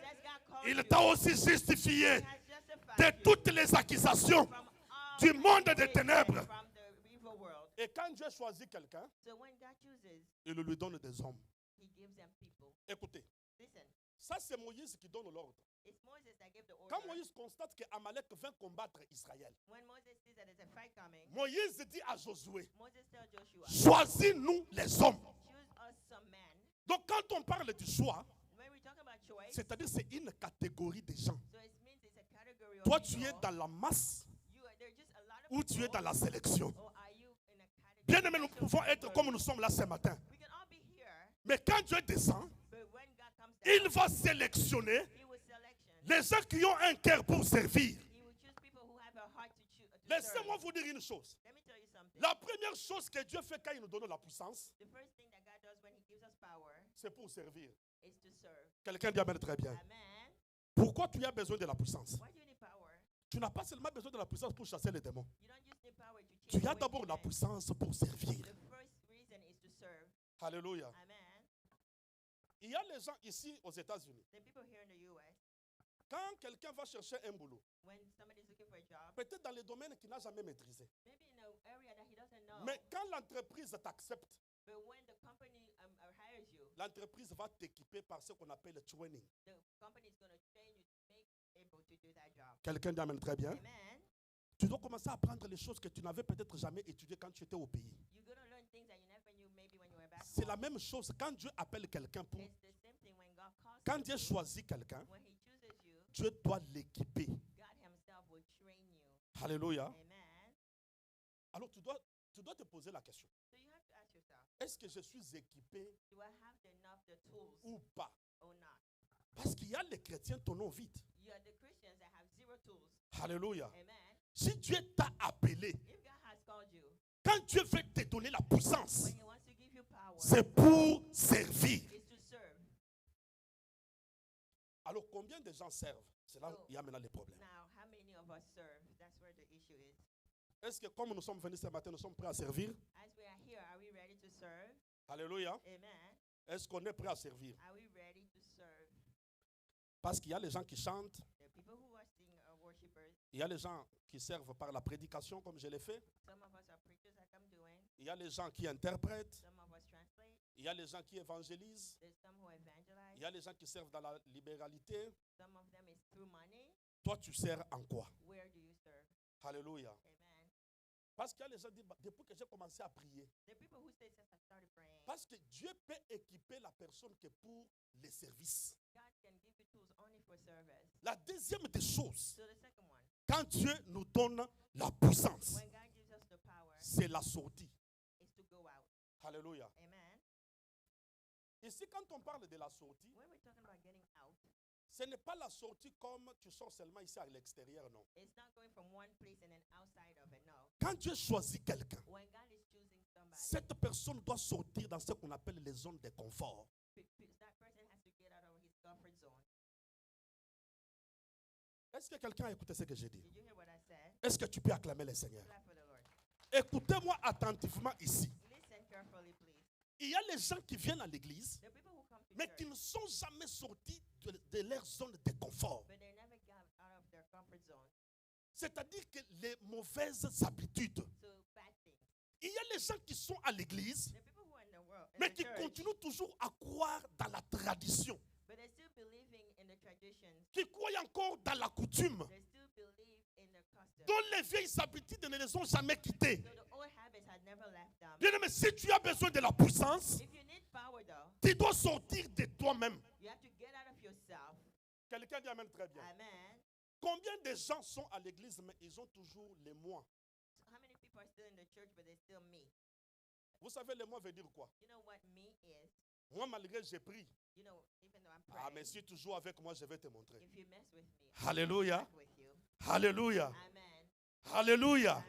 called il you, t'a aussi justifié he has justified de you toutes les accusations from all du monde des hatred ténèbres. from the evil world. Et quand Dieu choisit quelqu'un, So when God chooses, il lui donne des hommes. he gives them people. Écoutez, Listen, ça c'est Moïse qui donne l'ordre. it's Moses that gave the order. Quand Moïse constate qu'Amalek vint combattre Israël, When Moses sees that there's a fight coming, Moïse dit à Josué, Moses tells Joshua, choisis-nous les hommes. choose us some men. Donc quand on parle du choix, When we talk about choice, c'est-à-dire c'est une catégorie de gens. so it means it's a category of Toi tu people. es dans la masse There are just a lot of ou tu es people, dans la sélection. or are you in a category? Bien aimé, nous Special pouvons être category? comme nous sommes là ce matin. We can all be here, Mais quand Dieu descend, but when God comes down, il va sélectionner he will selection. les gens qui ont un cœur pour servir. He will choose people who have a heart to choose. Laissez-moi vous dire une chose. Let me tell you something. La première chose que Dieu fait quand il nous donne la puissance, The first thing that God does when he gives us power c'est pour servir. is to serve. Quelqu'un dit Amen très bien. Amen. Pourquoi tu as besoin de la puissance? Why do you need power? Tu n'as pas seulement besoin de la puissance pour chasser les démons. You don't just need power to chase Tu as away d'abord la demons. puissance pour servir. The first reason is to serve. Alléluia. Amen. Il y a les gens ici aux États-Unis. The people here in the U.S., Quand quelqu'un va chercher un boulot, when somebody's looking for a job, peut-être dans les domaines qu'il n'a jamais maîtrisé, maybe in an area that he doesn't know, mais quand l'entreprise t'accepte, but when the company hires you, l'entreprise va t'équiper par ce qu'on appelle le training. the company is going to train you to make able to do that job. Quelqu'un dit Amen très bien. Amen. Tu dois commencer à apprendre les choses que tu n'avais peut-être jamais étudiées quand tu étais au pays. You're going to learn things that you never knew maybe when you were back C'est home. la même chose quand Dieu appelle quelqu'un pour... It's the same thing when God calls Quand you. Dieu choisit quelqu'un, When he chooses you, Dieu doit l'équiper. God himself will train you. Alléluia. Amen. Alors tu dois te poser la question. So you have to ask yourself, Est-ce que je suis équipé do I have enough the tools ou pas? or not? Parce qu'il y a les chrétiens ton nom vite. You are the Christians that have zero tools. Alléluia. Amen. Si Dieu t'a appelé, If God has called you, quand Dieu veut te donner la puissance, when he wants to give you power, c'est pour servir. is to serve. Alors combien de gens servent? C'est là où il y a maintenant les problèmes. Now, how many of us serve? That's where the issue is. Est-ce que comme nous sommes venus ce matin, nous sommes prêts à servir? As we are here, are we ready to serve? Alléluia. Amen. Est-ce qu'on est prêt à servir? Are we ready to serve? Parce qu'il y a les gens qui chantent, The people who are singing are worshipers. il y a les gens qui servent par la prédication comme je l'ai fait, Some of us are preachers like I'm doing. il y a les gens qui interprètent, Some of us translate. il y a les gens qui évangélisent, There's some who evangelize. il y a les gens qui servent dans la libéralité. Some of them is through money. Toi, tu sers en quoi? Where do you serve? Alléluia. Amen. Parce qu'il y a les gens qui disent, depuis que j'ai commencé à prier, The people who say since I started praying, parce que Dieu peut équiper la personne que pour les services. God can give you tools only for service. La deuxième des choses, So the second one, quand Dieu nous donne la puissance, when God gives us the power, c'est la sortie. is to go out. Alléluia. Amen. Ici, quand on parle de la sortie, When we're talking about getting out, Ce n'est pas la sortie comme tu sors seulement ici à l'extérieur, non. It's not going from one place and then outside of it, no. Quand Dieu choisit quelqu'un, When God is choosing somebody, cette personne doit sortir dans ce qu'on appelle les zones de confort. that person has to get out of his comfort zone. Est-ce que quelqu'un a écouté ce que j'ai dit? Did you hear what I said? Est-ce que tu peux acclamer le Seigneur? Clap for the Lord. Écoutez-moi attentivement ici. Listen carefully, please. Il y a les gens qui viennent à l'église, The people who come to mais church, qui ne sont jamais sortis de leur zone de confort. but they never got out of their comfort zone. C'est-à-dire que les mauvaises habitudes. So bad things. Il y a les gens qui sont à l'église, The people who are in the world, in mais the qui church, continuent toujours à croire dans la tradition, but they're still believing in the traditions. qui croient encore dans la coutume, They still believe in the custom. dont les vieilles habitudes ne les ont jamais quittées. So the old habits had never left them. Bien aimé, si tu as besoin de la puissance, If you need power, though, tu dois sortir de toi-même. you have to get out of yourself. Quelqu'un dit amen très bien. Amen. Combien de gens sont à l'église, mais ils ont toujours les moi? So how many people are still in the church, but they're still me? Vous savez, les moi veut dire quoi? You know what me is? Moi, malgré j'ai pris. You know, even though I'm Ah, praying, mais si tu joues avec moi, je vais te montrer. if you mess with me, Alléluia. I'll with you. Alléluia. Amen. Alléluia. Amen.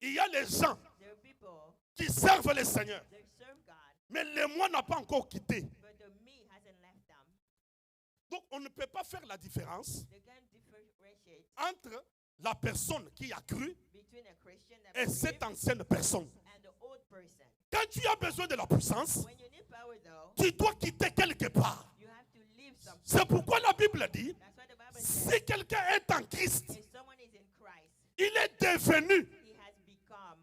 Il y a les gens There are people qui servent le Seigneur, that serve God, mais le moi n'a pas encore quitté. but the me hasn't left them. Donc, on ne peut pas faire la différence They can't differentiate entre la personne qui a cru between a Christian that et believes cette ancienne personne. and the old person. Quand tu as besoin de la puissance, When you need power, though, tu dois quitter quelque part. you have to leave something. C'est pourquoi la Bible dit, That's why the Bible says, si quelqu'un est en Christ, if someone is in Christ, il est devenu. he has become.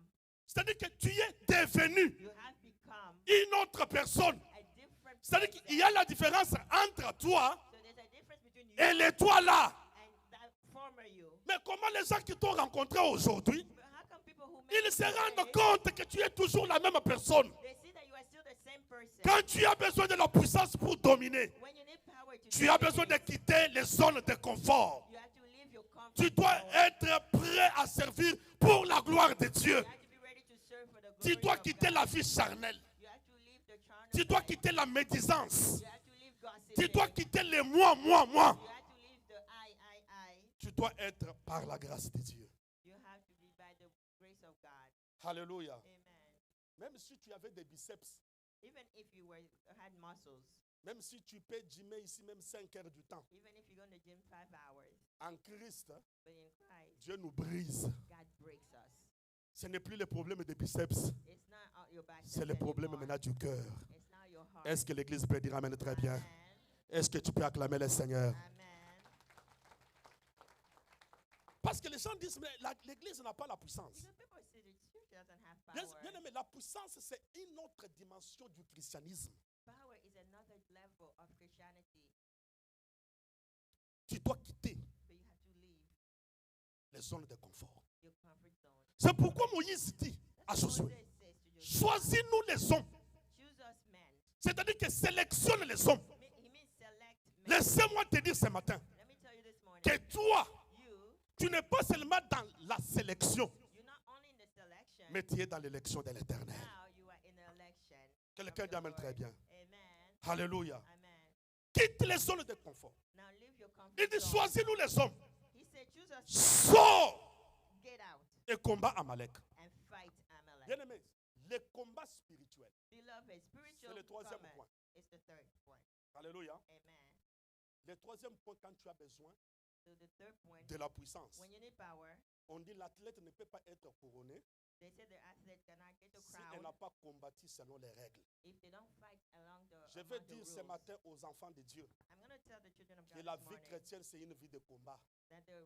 C'est-à-dire que tu es devenu You have become une autre personne. a different C'est-à-dire person. qu'il y a la différence entre toi So there's a difference between you et le toi là. and that former you. Mais comment les gens qui t'ont rencontré aujourd'hui, But how come people who met ils se you rendent today, compte que tu es toujours la même personne? they see that you are still the same person? Quand tu as besoin de la puissance pour dominer, When you need power to tu as do besoin de things, quitter les zones de confort. you have to leave your comfort Tu dois zone. être prêt à servir pour la gloire de Dieu. You have to be ready to serve for the Tu glory dois of quitter God. la vie charnelle. You have to leave the charnel Tu dois life. quitter la médisance. You have to leave gossiping. Tu dois quitter les moi. You have to leave the I. Tu dois être par la grâce de Dieu. You have to be by the grace of God. Alléluia. Amen. Même si tu avais des biceps, Even if you had muscles, même si tu peux gymer ici même 5 heures du temps, even if you go to the gym 5 hours, en Christ, but in Christ, Dieu nous brise. God breaks us. Ce n'est plus le problème des biceps, It's not your back. c'est le problème maintenant du cœur. It's not your heart. Est-ce que l'église peut dire amen très bien? Amen. Est-ce que tu peux acclamer le Seigneur? Amen. Parce que les gens disent, mais l'église n'a pas la puissance. Because people say the church doesn't have Bien, power. bien aimé, la puissance, c'est une autre dimension du christianisme. Power is another level of Christianity. Tu dois quitter But you have to leave les zones de confort. your comfort zone. C'est pourquoi Moïse dit à That's what Josué, Moses says to Joshua. choisis-nous les hommes. Choose us men. C'est-à-dire que sélectionne les hommes. He means select men. Laissez-moi te dire ce matin Let me tell you this morning. que toi, You, tu n'es pas seulement dans la sélection, you're not only in the selection, mais tu es dans l'élection de l'éternel. now you are in the election. of Quelqu'un the dit amen Lord. très bien. Amen. Alléluia. Amen. Quitte les zones de confort. Now leave your comfort Il dit, zone. choisis-nous les hommes. He said, choose us. Sors Get out et combat Amalek. and fight Amalek. Bien aimé, les combats spirituels, Beloved, c'est spiritual le troisième combat point. is the third point. Alléluia. Amen. Le troisième point, quand tu as besoin So the third point, de la puissance, when you need power, on dit l'athlète ne peut pas être couronné they said the athlete cannot get a si elle crown n'a pas combattu selon les règles. if they don't fight along the, Je veux among the dire ce rules. matin aux enfants de Dieu I'm going to tell the children of que God la this vie morning chrétienne, c'est une vie de combat. that the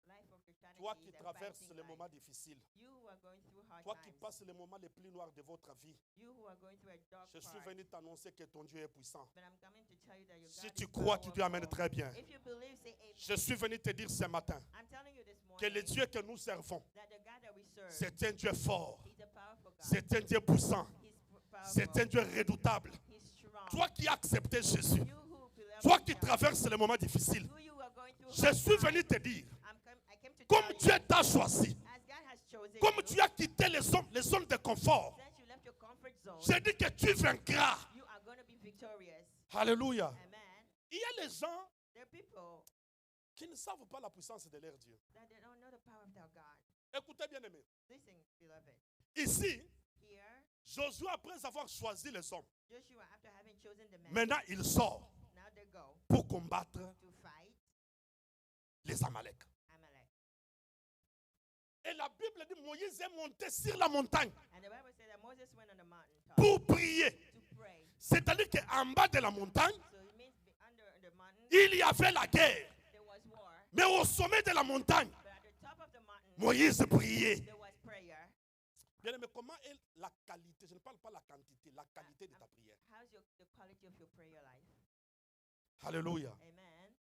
life of Christianity Toi is qui a traverses fighting les life. moments difficiles, You who are going through hard toi qui times, passes les moments les plus noirs de votre vie, you who are going through a dark je suis part, venu t'annoncer que ton Dieu est puissant. but I'm coming to tell you that your Si God tu is crois, tu dis amen powerful. très bien. If you believe, say amen. Je suis venu te dire ce matin I'm telling you this que morning le Dieu que nous servons, that the God that we serve, c'est un Dieu fort, He's a powerful God. c'est un Dieu puissant, He's powerful. c'est un Dieu redoutable. He's strong. Toi qui as accepté Jésus, You who belong toi to qui God, traverses les moments difficiles, you are going through je hard suis venu times, te dire, I came to comme tell Dieu you, t'a choisi, as God has chosen comme you, tu as quitté les zones de confort, since you left your comfort zone, j'ai dit que tu vaincras. you are going to be victorious. Alléluia. Amen. Il y a les gens people qui ne savent pas la puissance de leur Dieu. that they don't know the power of their God. Écoutez bien aimé. Listen, beloved. Ici, Here, Josué, après avoir choisi les hommes, Joshua, after having chosen the men, maintenant il sort now they go pour combattre to fight les Amalek. Amalek. Et la Bible dit Moïse est monté sur la montagne And the Bible says that Moses went on the mountain top pour prier. to pray. C'est-à-dire qu'en bas de la montagne, So it means under the mountain il y avait la guerre. there was war, Mais au sommet de la montagne, but at the top of the mountain Moïse priait. there was prayer. Bien aimé, comment est la qualité? Je ne parle pas la quantité, la qualité de ta prière. How's the quality of your prayer life? Alléluia. Amen.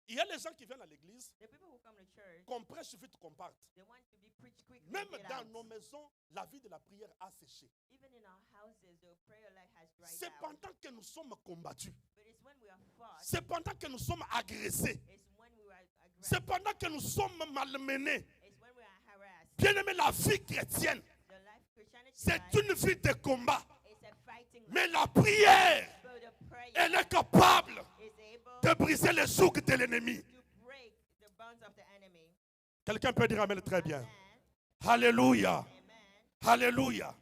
Il y a les gens qui viennent à l'église, The people who come to church, qu'on prêche vite qu'on parte. they want to be preached quickly. Même get dans out. nos maisons, la vie de la prière a séché. Even in our houses, the prayer life has dried C'est out. pendant que nous sommes combattus. But it's when we are fought, C'est pendant que nous sommes agressés. it's when we are aggressed, C'est pendant que nous sommes malmenés. it's when we are harassed. Bien aimé, la vie chrétienne, The life, Christianity c'est life, une vie de combat. is a fighting Mais life. la prière, But the prayer elle est capable is able de briser les jougs de l'ennemi. to break the bonds of the enemy. Quelqu'un peut dire Amen très bien. Amen. Alléluia. Amen. Alléluia.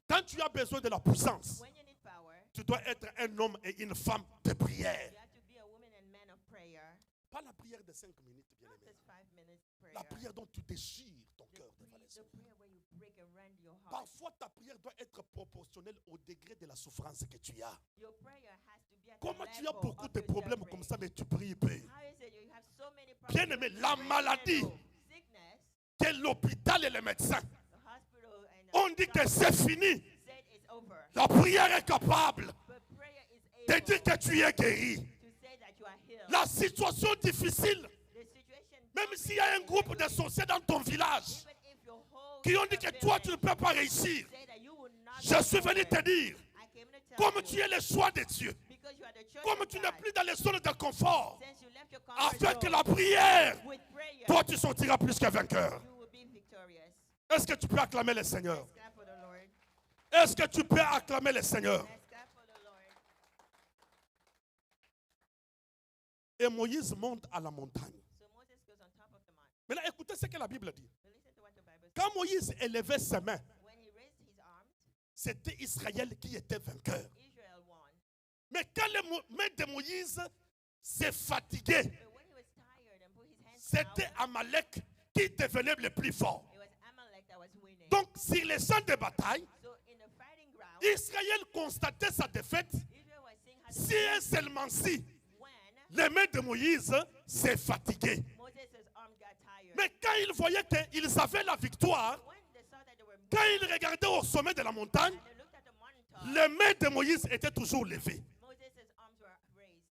Quand tu as besoin de la puissance, When you need power, tu dois être un homme et une femme de prière. you have to be a woman and man of prayer. Pas la prière de 5 minutes, bien Not aimé. just 5 minutes prayer. La prière dont tu déchires ton The, cœur devant the les autres. prayer where you break and rend your heart. Parfois, ta prière doit être proportionnelle au degré de la souffrance que tu as. Your prayer has to be at Comment the tu as level beaucoup of de your problèmes suffering. comme ça, mais tu pries peu. How is it you have so many problems? Bien aimé, la maladie, Sickness, que l'hôpital et les médecins the hospital and ont dit que c'est fini, said it's over. la prière est capable But prayer is de able dire que tu es guéri. to say that you are healed. La situation difficile, The situation, même s'il y a un groupe de sorciers dans ton village even if your whole qui ont dit que toi, tu ne peux pas réussir, say that you will not je suis venu te dire, I came to tell comme you, tu es le choix de Dieu, because you are the choice comme of tu n'es God, plus dans les zones de confort, since you left your comfort afin que zone, la prière, with prayer, toi, tu sortiras plus que vainqueur. you will be victorious. Est-ce que tu peux acclamer le Seigneur? Let's clap for the Lord. Est-ce que tu peux acclamer le Seigneur? Let's clap for the Lord. Et Moïse monte à la montagne. So Moses goes on top of the mountain. Maintenant, écoutez ce que la Bible dit. So listen to what the Bible says. Quand Moïse élevait ses mains, When he raised his arms, c'était Israël qui était vainqueur. Israel won. Mais quand les mains de Moïse s'est fatiguées, But when he was tired and put his hands c'était out, Amalek qui devenait le plus fort. it was Amalek that was winning. Donc, sur les champs de bataille, So in the fighting ground, Israël constatait sa défaite Israel was seeing how si et seulement si when les mains de Moïse s'est fatiguées. Moses' arms got tired. Mais quand ils voyaient qu'ils avaient la victoire, When they saw that they were quand ils regardaient au sommet de la montagne, and they looked at the mountain top, les mains de Moïse étaient toujours levées. Moses' arms were raised.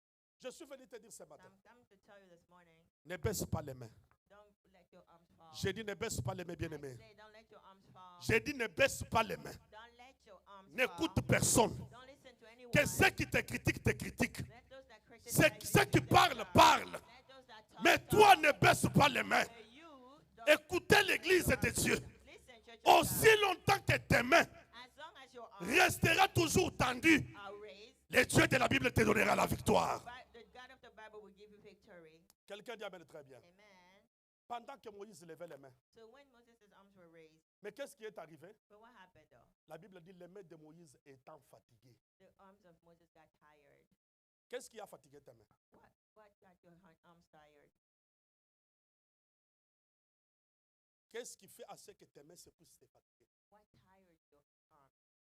Je suis venu te dire ce So matin, I'm coming to tell you this morning, ne baisse pas les mains. don't let your arms fall. J'ai dit ne baisse pas les mains, I bien-aimés. say, don't let your arms fall. J'ai dit ne baisse pas les mains. Don't let your arms N'écoute fall. personne. Don't listen to anyone. Que ceux qui te critiquent, te critiquent. Let those that criticize Ceux qui parlent, parlent. Let those that talk, Mais talk. toi, ne baisse pas les mains. But you don't Écoutez l'église de Dieu. listen, church of Aussi God. longtemps que tes mains As long as your arms resteront toujours tendues, are raised, le Dieu de la Bible te donnera la victoire. the God of the Bible will give you victory. Quelqu'un dit Amen très bien. Amen. Pendant que Moïse levait les mains. So when Moses' arms were raised, Mais qu'est-ce qui est arrivé? but what happened though? La Bible dit les mains de Moïse étant fatiguées. The arms of Moses got tired. Qu'est-ce qui a fatigué tes mains? What got your arms tired? Qu'est-ce qui fait à ce que tes mains se puissent se fatiguer? What tired your arms?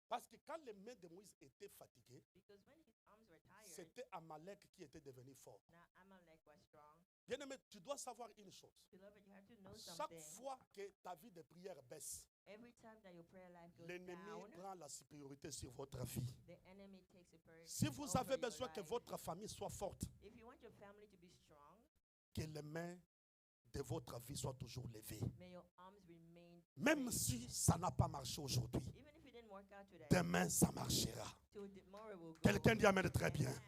Parce que quand les mains de Moïse étaient fatiguées, Because when his arms were tired, c'était Amalek qui était devenu fort. now Amalek was strong. Bien aimé, tu dois savoir une chose. Beloved, you have to know Chaque something. fois que ta vie de prière baisse, Every time that your prayer life goes l'ennemi down, prend la supériorité sur votre vie. the enemy takes a Si vous over avez your besoin que life. votre famille soit forte, If you want your family to be strong, que les mains de votre vie soient toujours levées. may your arms remain Même raised. si ça n'a pas marché aujourd'hui, Even if it didn't work out today, demain ça marchera. tomorrow will go. Quelqu'un dit Amen très bien. Amen.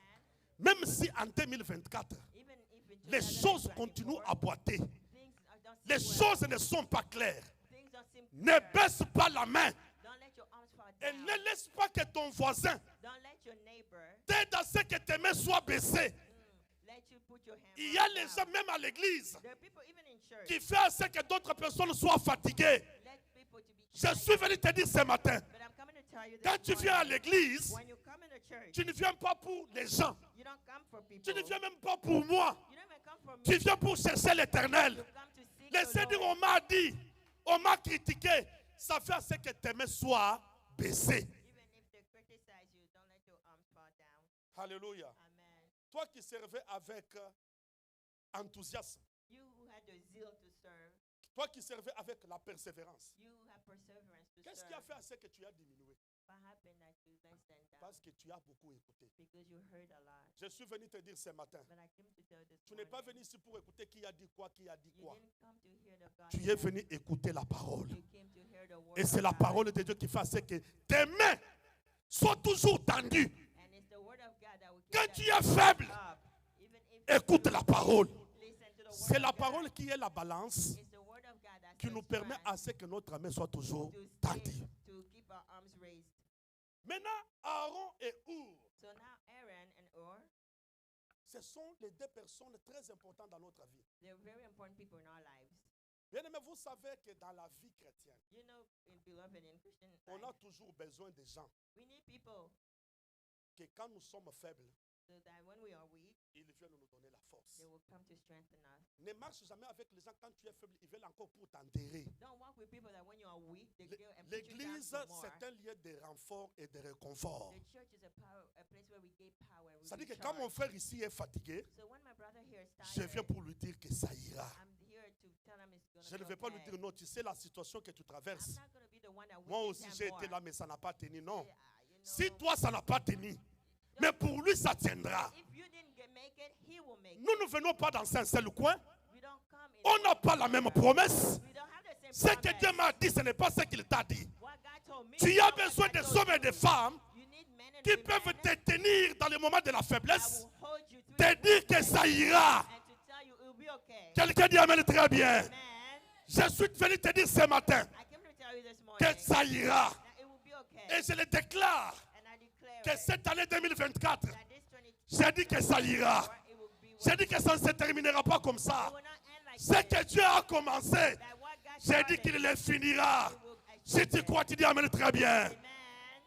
Même si en 2024, Even if in les choses 2024, continuent à boiter, things don't les seem choses well, ne sont pas claires, things don't seem ne clear, baisse pas la main don't let your arms fall et down. ne laisse pas que ton voisin Don't let your neighbor t'aide à ce que tes mains soient baissées. let you put your hammer Il y a les down. gens même à l'église There are people even in church. qui font en sorte que d'autres personnes soient fatiguées. Let people to be Je tired. suis venu te dire ce matin, But I'm coming to tell you quand this tu viens à morning, l'église, when you come in the church, tu ne viens pas pour les gens. you don't come for people. Tu ne viens même pas pour moi. You don't even come for me. Tu viens pour chercher l'éternel. You come to seek Les the Seigneurs, Lord. on m'a dit, on m'a critiqué. Ça fait à ce que tes mains soient baissées. Even if they criticize you, don't let your arms fall down. Alléluia. Amen. Toi qui servais avec enthousiasme, You who had the zeal to serve, toi qui servais avec la persévérance, you who have perseverance to qu'est-ce qui a serve. fait à ce que tu as diminué? What happened that you less than that? Parce que tu as beaucoup écouté. Because you heard a lot. Je suis venu te dire ce matin, But I came to tell this tu n'es pas morning, venu ici pour écouter qui a dit quoi, qui a dit you quoi. didn't come to hear the God. Tu es venu écouter la parole. You came to hear the word Et c'est of la God. parole de Dieu qui fait à ce que tes mains soient toujours tendues. And it's the word of God that will keep Quand that tu es faible, up. Even if écoute la parole. listen to the word C'est la of God. parole qui est la balance It's the word of God that qui nous permet à ce que notre main soit toujours to tendue. to keep our arms raised. Maintenant, Aaron et Our, So now Aaron and Ur, ce sont les deux personnes très importantes dans notre vie. they're very important people in our lives. Bien aimé, vous savez que dans la vie chrétienne, You know, beloved, in Christian on a life, toujours besoin de gens we need people que quand nous sommes faibles, so that when we are weak, ils viennent nous donner la force. they will come to strengthen us. Ne marche jamais avec les gens quand tu es faible, ils veulent encore pour t'enterrer. Don't walk with people that when you are weak, they go and put you down L'église, some more. c'est un lieu de renfort et de réconfort. The church is a place where we give power. We C'est-à-dire que recharge. quand mon frère ici est fatigué, So when my brother here is je viens tired, pour lui dire que ça ira. I'm here to tell him it's going Je ne to vais be pas lui okay. dire non, tu sais la situation que tu I'm traverses. not going to be the one that Moi witness aussi him j'ai more. été là, mais ça n'a pas tenu. Non. Yeah, you know, Si toi ça n'a pas tenu, mais pour lui ça tiendra. if you didn't make it, he will make it. Nous ne venons pas dans un seul coin. We don't come in On n'a pas la même promesse. We don't have the Ce same que promise. Dieu m'a dit, ce n'est pas ce qu'il t'a dit. What God told me, Tu is as not what besoin God des told hommes et you. des femmes You need men and qui women peuvent te tenir dans les moments de la that faiblesse, will hold you through te your dire que process ça ira. and to tell you it will be okay. Quelqu'un dit Amen très bien. Man, Je suis venu te dire ce matin I came to tell you this morning que ça ira. that it will be okay. Et je le déclare And I declare que it, cette année 2024, that this 2024 j'ai dit que ça ira. it will be J'ai dit que ça ne se terminera pas comme ça. It will not end like Ce this. que Dieu a commencé, That what God j'ai dit started, qu'il le finira. he will Si achieve tu it. crois, tu dis Amen très bien. Amen.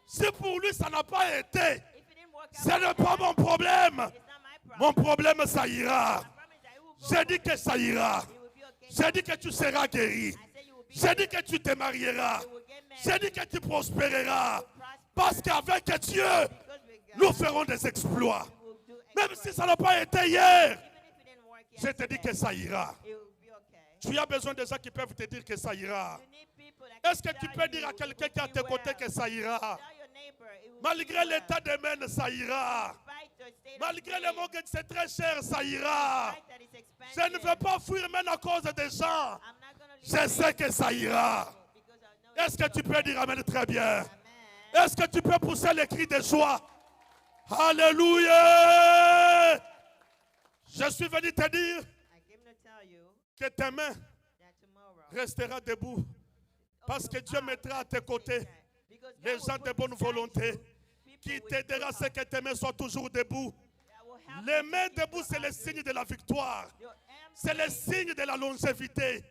Si pour lui ça n'a pas été, If it didn't work out, ce n'est pas mon problème. it's not my problem. Mon problème, ça ira. I promise that it will go J'ai dit que ça ira. It will be okay. J'ai dit que tu seras guéri. I said you will be J'ai dit que tu te marieras. you will get married. J'ai dit que tu prospéreras. Prosper. Parce qu'avec Dieu, Because with God, nous ferons des exploits. we will do Même exploits. si ça n'a pas été hier, Even if it didn't work je te dis que ça ira. it will be okay. Tu as besoin de gens qui peuvent te dire que ça ira. You need people that Est-ce que can tu tell peux dire à you quelqu'un it qui est à will tes be côtés well. que ça ira? Tell your neighbor it will Malgré be well. l'état des mains, ça ira. Despite the state of Malgré le being, mot que c'est très cher, ça ira. despite that it's Je ne expensive, veux pas fuir même à cause des gens. I'm not gonna leave Je sais que ça ira. because I know Est-ce que tu peux dire Amen très bien? Amen. Est-ce que tu peux pousser les cris de joie? Alléluia! Je suis venu te dire I came to tell you que tes mains that tomorrow resteront debout parce que Dieu mettra à tes côtés because God les will gens put de bonne beside volonté you people qui with t'aideront à good ce que tes mains soient toujours debout. that will help Les you to mains keep debout, your c'est le arms signe de la victoire. Your arms C'est le raised signe de la longévité. is the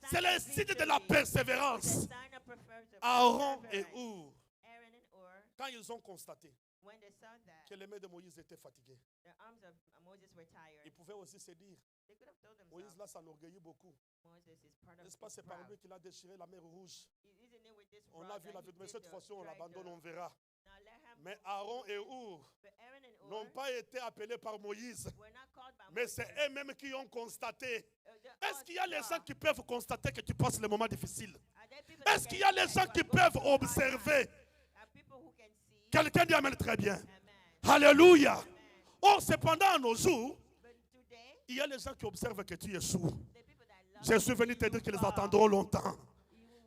C'est sign le of signe de la victory. persévérance. It's a sign of Aaron et perseverance. Our, Aaron and Ur, quand ils ont constaté when they saw that que les mains de Moïse étaient fatiguées, the arms of Moses were tired, ils pouvaient aussi se dire, they could have told Moïse themselves, là s'enorgueillit beaucoup. Moses is part of N'est-ce pas, his c'est par proud. lui qu'il a déchiré la mer rouge. Isn't it with this On rod a vu that la he vidéo, mais did cette the fois-ci on strike l'abandonne, the- on verra. Now let him Mais go. Aaron et Our But Aaron and n'ont Ur pas été appelés par Moïse, were not called by mais Moses. c'est eux-mêmes qui ont constaté. They're Est-ce all qu'il y a les saw. gens qui peuvent constater que tu passes les moments difficiles? Are there people that Est-ce qu'il y can a les see gens that qui you are going peuvent through hard observer? times? Are people who can see? Quelqu'un dit Amen très bien. Amen. Alléluia. Or, cependant, à nos jours, But today, il y a les gens qui observent que tu es sourd. the people that love Je suis venu te dire qu'ils attendront longtemps.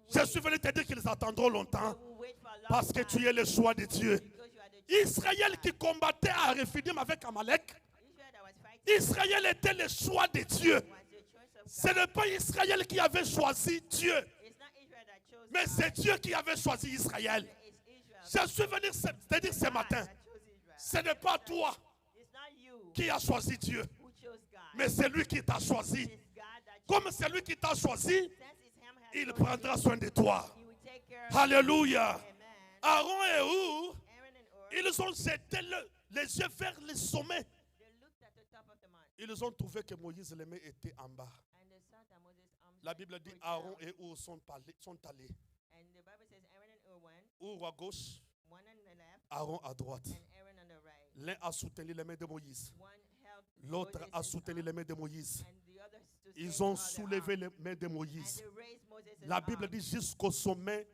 Je suis venu te dire qu'ils attendront longtemps will wait for a long parce que time tu es le choix de Dieu. because you are the chosen Israël one. qui combattait à Rephidim avec Amalek, Israel that was fighting Israël était le choix de Dieu. was the choice of Ce God. n'est pas Israël qui avait choisi Dieu, It's not Israel that chose mais God. c'est Dieu qui avait choisi Israël. It's Israel Je suis venu te dire ce matin, that chose Israel. ce n'est pas toi It's not you qui as choisi Dieu, who chose God. Mais c'est lui qui t'a choisi. It is God that Comme c'est lui qui t'a choisi, since it's him has il chosen prendra soin de toi. you, he will take care of Alléluia. you. Amen. Aaron et Hur, Aaron and Ur, ils ont jeté les yeux vers le sommet. they looked at the top of the mountain Ils ont trouvé que Moïse et les mains étaient en bas. and they saw that Moses' arms La Bible dit were Aaron down. et Hur sont allés. And the Bible says Aaron and Ur went, Hur à gauche, one on the left Aaron à droite. and Aaron on the right. L'un a soutenu les mains de Moïse. One held L'autre a Moses' soutenu arm, les mains de Moïse. and the other stood Ils ont the soulevé arm, les mains de and Moïse. they raised Moses' La Bible arm dit jusqu'au sommet,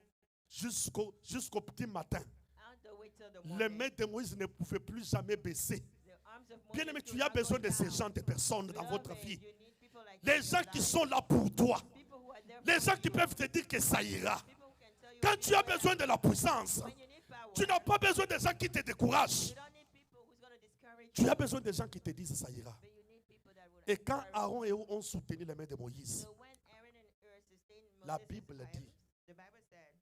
jusqu'au petit matin. all the way till the Les morning. mains de Moïse ne pouvaient plus jamais baisser. The arms of Moses Bien-aimé, could tu as not go besoin de ces down. gens, de personnes dans votre Beloved, vie. you need people like Les this in gens your qui life. sont là pour toi. People who are there Les for gens qui you. peuvent te dire que ça ira. People who can tell you Quand when tu you're as well. besoin de la puissance, When you need power, tu n'as pas besoin de gens qui te découragent. you don't need people who's going to discourage Tu you, as besoin de gens qui te disent ça ira. but you need people that will Et quand encourage Aaron you. et Hur ont soutenu les mains de Moïse, So when Aaron and Ur sustained La Moses' Bible arms, dit- the Bible said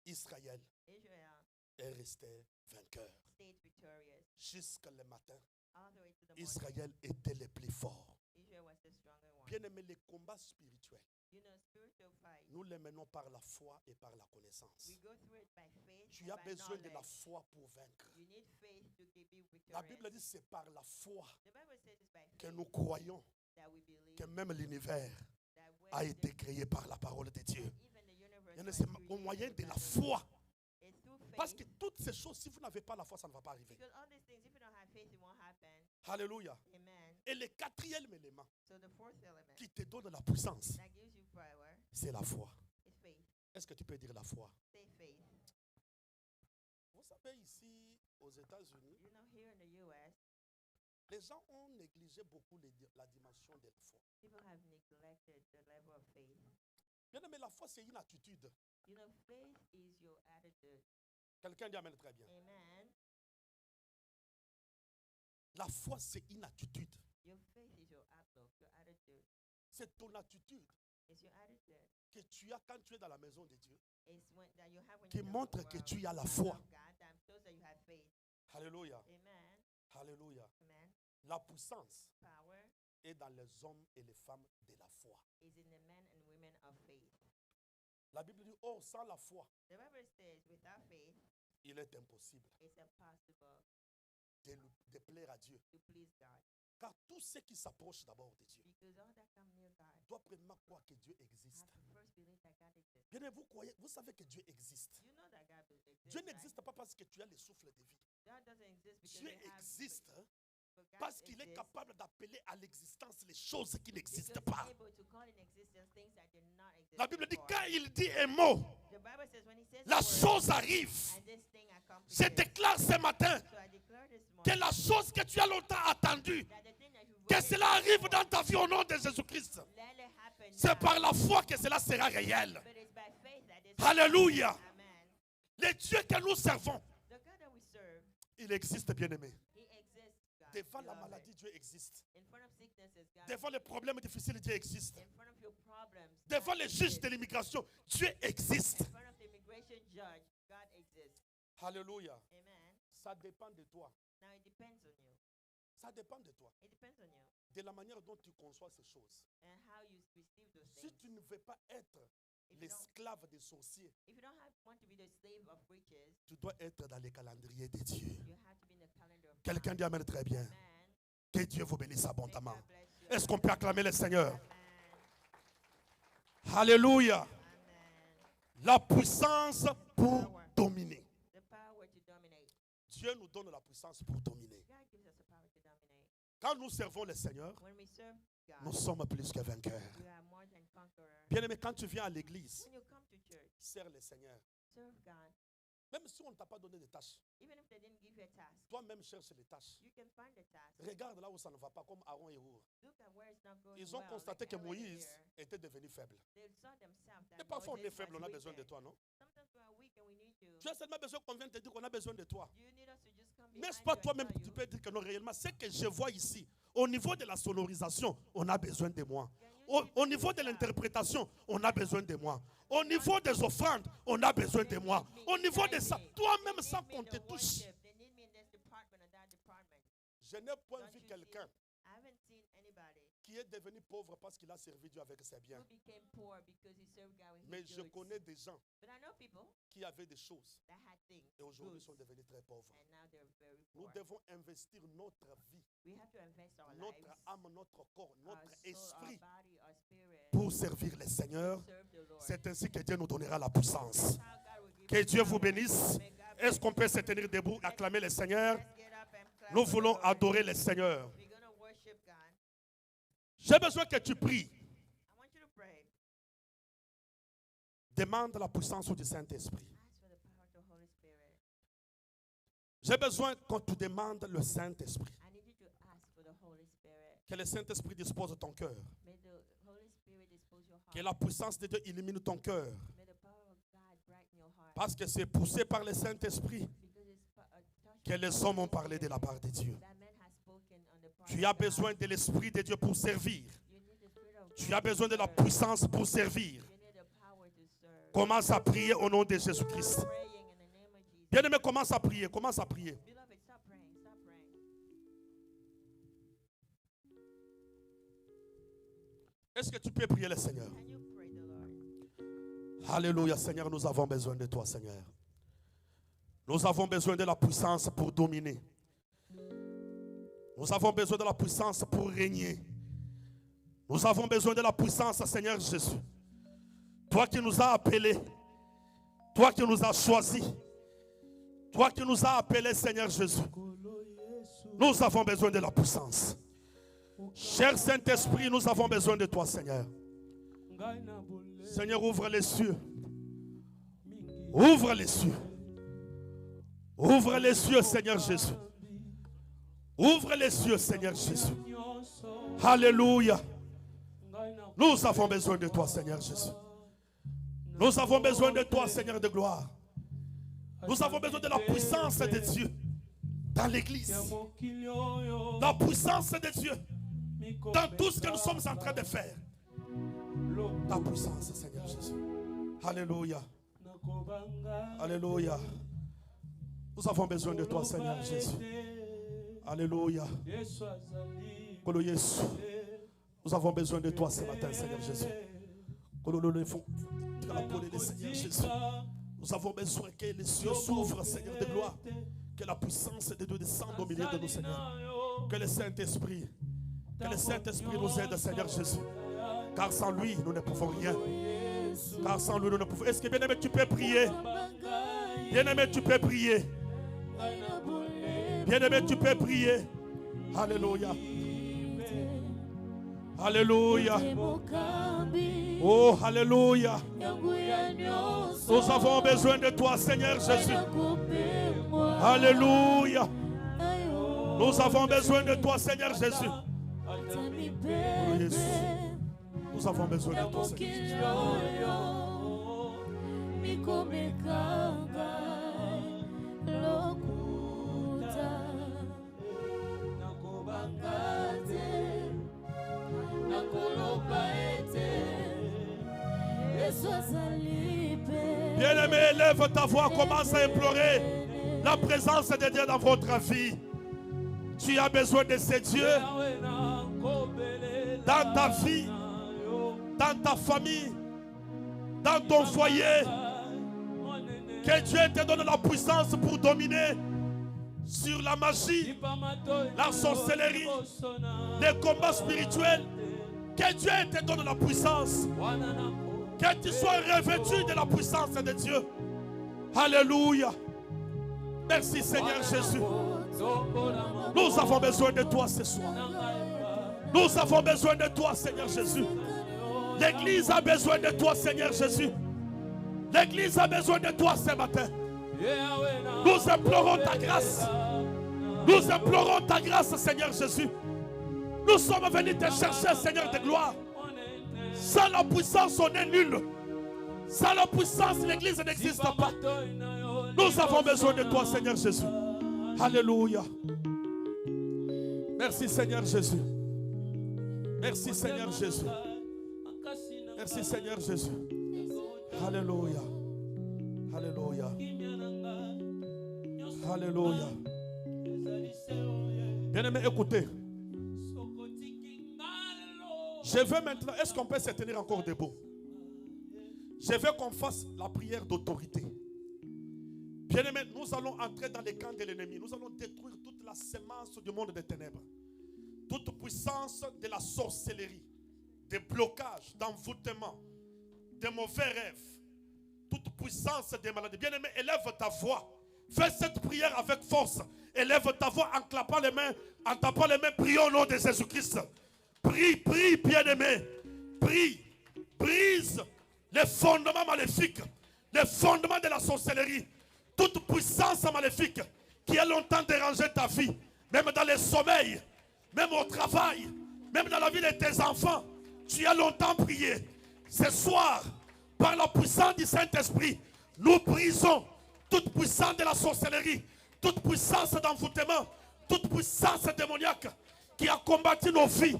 Israël Israel est resté vainqueur. stayed victorious Jusqu'à le matin, all the way to the morning. Israël était le plus fort. Israel was the stronger one. Bien aimé, les combats spirituels, You know, spiritual fight. nous les menons par la foi et par la connaissance. We go through it by faith Tu and as by besoin de la knowledge. foi pour vaincre. You need faith to be La victorious. Bible dit c'est par la foi The Bible says it's by que faith nous croyons that we believe que même l'univers that when a été créé par la parole de Dieu. even the universe Bien aimé, was c'est created au moyen de by la the foi. It's through Parce faith. que toutes ces choses, si vous n'avez pas la foi, ça ne va pas arriver. Because all these things, if you don't have faith, it won't happen. Alléluia. Amen. Et le quatrième élément So the fourth element qui te donne la puissance, that gives you power c'est la foi. is faith. Est-ce que tu peux dire la foi? Say faith. Vous savez, ici, aux États-Unis, You know, here in the U.S., les gens ont négligé beaucoup la dimension de la foi. people have neglected the level of faith. Bien aimé, la foi, c'est une attitude. You know, faith is your attitude. Quelqu'un dit Amen très bien. Amen. La foi, c'est une attitude. Your faith is your outlook, your attitude. C'est ton attitude It's your attitude. que tu as quand tu es dans la maison de Dieu, It's that you have when qui you're in the montre que world, tu as la house foi. of God, that shows that you have faith. Alléluia. Amen. Alléluia. Amen. La puissance Power est dans les hommes et les femmes de la foi. is in the men and women of faith. La Bible dit, oh, sans la foi, The Bible says, without faith, il est impossible it's impossible de plaire à Dieu. to please God. Car tous ceux qui s'approchent d'abord de Dieu Because all that come near God doivent premièrement croire que Dieu have existe. to first believe that God exists. Bien aimé, vous savez que Dieu existe. You know that God exists. Dieu right? n'existe pas parce que tu as le souffle de vie. God doesn't exist because Dieu they have, existe but God parce qu'il est exists capable d'appeler à l'existence les choses qui n'existent because pas. he's able to call in existence things that did not exist La Bible dit before. quand il dit un mot, The Bible says when he says la the word, chose arrive. and this thing accomplishes. Je déclare ce matin So I declare this que morning la chose que tu as longtemps attendue, that the thing that you've que waited cela arrive dans ta vie au nom de Jésus-Christ. let it happen C'est now. par la foi que cela sera réel. But it's by faith that this Alléluia. Amen. Le Dieu que nous servons, The God that we serve, il existe, bien-aimé. he exists, God. Devant la beloved. maladie, Dieu existe. In front of sicknesses, God. Devant les problèmes difficiles, Dieu existe. In front of your problems, Devant God les juges exists. de l'immigration, Dieu existe. In front of the immigration judge, God exists. Alléluia. Amen. Ça dépend de toi. Now it depends on you. Ça dépend de toi. It depends on you De la manière dont tu conçois ces choses. and how you receive those Si things. tu ne veux pas être If you don't, l'esclave des sorciers, if you don't want to be the slave of riches, tu dois être dans les calendriers de Dieu. you have to be in the calendar of Quelqu'un God. dit Amen très bien. Amen. Que Dieu vous bénisse May abondamment. God bless you. Est-ce qu'on peut acclamer le Seigneur? Amen. Alléluia. Amen. La puissance pour Power. dominer. The power to dominate. Dieu nous donne la puissance pour dominer. God gives us the power to dominate. Quand nous servons le Seigneur, When we serve God, nous sommes plus que vainqueurs. we are more than conquerors. Bien aimé, quand tu viens à l'église, When you come to church, sers le Seigneur. serve God. Même si on ne t'a pas donné de tâches, Even if they didn't give you a task, toi-même cherche les tâches. you can find the task. Regarde là où ça ne va pas, comme Aaron et Hur. Look at where it's not going Ils ont well. constaté like que Aaron and Moïse Hur. était devenu faible. They saw themselves that Et parfois on Moses est faible, was on a besoin de weakened. toi, non? Sometimes we are weak and we need you. Tu as seulement besoin qu'on vienne te dire qu'on a besoin de toi. You need us to just come behind N'est-ce you pas and toi-même tell tu you, peux dire que non, réellement, ce que je vois ici, au niveau de la sonorisation, on a besoin de moi. can you see Au the niveau de future? l'interprétation, on a besoin de moi. Au niveau des offrandes, on a besoin de moi. Au niveau de ça, toi-même sans qu'on te touche. They need me in this department or that department. Je n'ai point Don't vu you quelqu'un I haven't seen anybody qui est devenu pauvre parce qu'il a servi Dieu avec ses biens. who became poor because he served God with Mais his je goods. connais des gens But I know people qui avaient des choses that had things, et aujourd'hui goods, sont devenus très pauvres. and now they're very Nous poor. devons investir notre vie, We have to invest our notre lives, âme, notre corps, our notre soul, our esprit body, our spirit, pour servir le Seigneur. serve the Lord. C'est ainsi que Dieu nous donnera la puissance. How God will give Que us Dieu vous power. bénisse. May God Est-ce qu'on peut se tenir debout, acclamer le Seigneur? Let's get up and clap Nous for the voulons Lord. adorer le Seigneur. We're going to worship God. J'ai besoin que tu pries. I want you to pray. Demande la puissance du Saint-Esprit. Ask for the power of the Holy Spirit. J'ai besoin qu'on te demande le Saint-Esprit. I need you to ask for the Holy Spirit. Que le Saint-Esprit dispose de ton cœur. May the Holy Spirit dispose your heart. Que la puissance de Dieu illumine ton cœur. May the power of God brighten your heart. Parce que c'est poussé par le Saint-Esprit Because it's touched que les hommes ont parlé de la part de Dieu. that man has spoken on the part Tu of as God. besoin de l'Esprit de Dieu pour servir. You need the Spirit of Tu God as besoin de to la serve. puissance pour servir. You need the power to serve. Commence à prier au nom de Jésus-Christ. Praying in the name of Jesus. Bien-aimé, commence à prier. Commence à prier. Beloved, stop praying. Stop praying. Est-ce que tu peux prier le Seigneur? Can you pray the Lord? Alléluia, Seigneur, nous avons besoin de toi, Seigneur. Nous avons besoin de la puissance pour dominer. Nous avons besoin de la puissance pour régner. Nous avons besoin de la puissance, Seigneur Jésus. Toi qui nous as appelés, toi qui nous as choisis, toi qui nous as appelés, Seigneur Jésus. Nous avons besoin de la puissance. Cher Saint-Esprit, nous avons besoin de toi, Seigneur. Seigneur, ouvre les cieux. Ouvre les cieux. Ouvre les cieux, Seigneur Jésus. Ouvre les cieux, Seigneur Jésus. Alléluia. Nous avons besoin de toi, Seigneur Jésus. Nous avons besoin de toi, Seigneur de gloire. Nous avons besoin de la puissance de Dieu dans l'église. La puissance de Dieu dans tout ce que nous sommes en train de faire. Ta puissance, Seigneur Jésus. Alléluia. Alléluia. Nous avons besoin de toi, Seigneur Jésus. Alléluia. Nous avons besoin de toi ce matin, Seigneur Jésus. Nous avons besoin que les cieux s'ouvrent, Seigneur de gloire. Que la puissance de Dieu descende au milieu de nous, Seigneur. Que le Saint-Esprit nous aide, Seigneur Jésus. Car sans lui, nous ne pouvons rien. Car sans lui, nous ne pouvons. Est-ce que bien-aimé, tu peux prier? Bien-aimé, tu peux prier. Bien-aimé, tu peux prier. Alléluia. Alléluia. Oh, alléluia. Nous avons besoin de toi, Seigneur Jésus. Alléluia. Nous avons besoin de toi, Seigneur Jésus. Oh, Jésus. Nous avons besoin de toi, Seigneur Jésus. Bien-aimé, élève ta voix, commence à implorer la présence de Dieu dans votre vie. Tu as besoin de ce Dieu dans ta vie, dans ta famille, dans ton foyer. Que Dieu te donne la puissance pour dominer sur la magie, la sorcellerie, les combats spirituels. Que Dieu te donne la puissance. Que tu sois revêtu de la puissance de Dieu. Alléluia. Merci Seigneur Jésus. Nous avons besoin de toi ce soir. Nous avons besoin de toi, Seigneur Jésus. L'église a besoin de toi, Seigneur Jésus. L'église a besoin de toi ce matin. Nous implorons ta grâce. Nous implorons ta grâce, Seigneur Jésus. Nous sommes venus te chercher, Seigneur de gloire. Sans la puissance, on est nul. Sans la puissance, l'église n'existe pas. Nous avons besoin de toi, Seigneur Jésus. Alléluia. Merci, Seigneur Jésus. Merci, Seigneur Jésus. Merci, Seigneur Jésus. Alléluia. Alléluia. Alléluia. Bien-aimé, écoutez. Je veux maintenant, est-ce qu'on peut se tenir encore debout? Je veux qu'on fasse la prière d'autorité. Bien-aimés, nous allons entrer dans les camps de l'ennemi. Nous allons détruire toute la sémence du monde des ténèbres. Toute puissance de la sorcellerie, des blocages, d'envoûtement, de mauvais rêves, toute puissance des maladies. Bien-aimés, élève ta voix. Fais cette prière avec force. Élève ta voix en clappant les mains, en tapant les mains. Prie au nom de Jésus-Christ. Prie, prie, bien-aimé. Prie. Brise les fondements maléfiques, les fondements de la sorcellerie, toute puissance maléfique qui a longtemps dérangé ta vie, même dans les sommeils, même au travail, même dans la vie de tes enfants. Tu as longtemps prié. Ce soir, par la puissance du Saint-Esprit, nous brisons toute puissance de la sorcellerie, toute puissance d'envoûtement, toute puissance démoniaque qui a combattu nos vies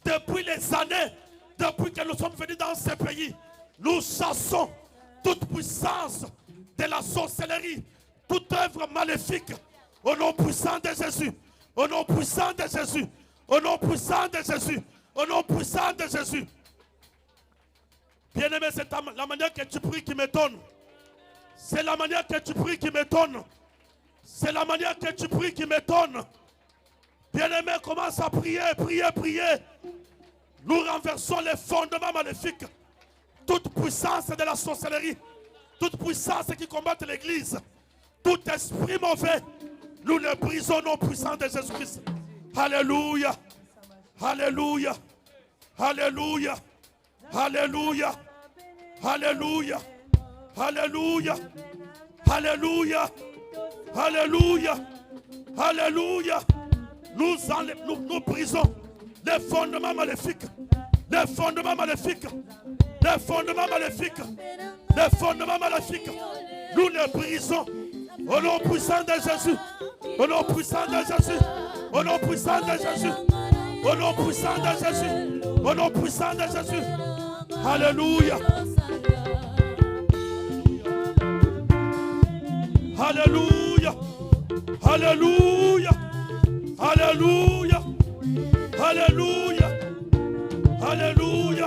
depuis les années, depuis que nous sommes venus dans ce pays. Nous chassons toute puissance de la sorcellerie, toute œuvre maléfique, au nom puissant de Jésus, au nom puissant de Jésus, au nom puissant de Jésus, au nom puissant de Jésus. Bien-aimé, c'est la manière que tu pries qui m'étonne. C'est la manière que tu pries qui m'étonne. C'est la manière que tu pries qui m'étonne. Bien-aimé, commence à prier, prier, prier. Nous renversons les fondements maléfiques. Toute puissance de la sorcellerie, toute puissance qui combat l'église, tout esprit mauvais, nous le brisons au nom puissant de Jésus-Christ. Alléluia, alléluia, alléluia, alléluia, alléluia, alléluia, alléluia, alléluia, alléluia. Nous brisons les fondements maléfiques, les fondements maléfiques. Les fondements maléfiques, les fondements maléfiques, nous les brisons au nom puissant de Jésus, au nom puissant de Jésus, au nom puissant de Jésus, au nom puissant de Jésus, au nom puissant de Jésus. Alléluia. Alléluia. Alléluia. Alléluia. Alléluia. Alléluia.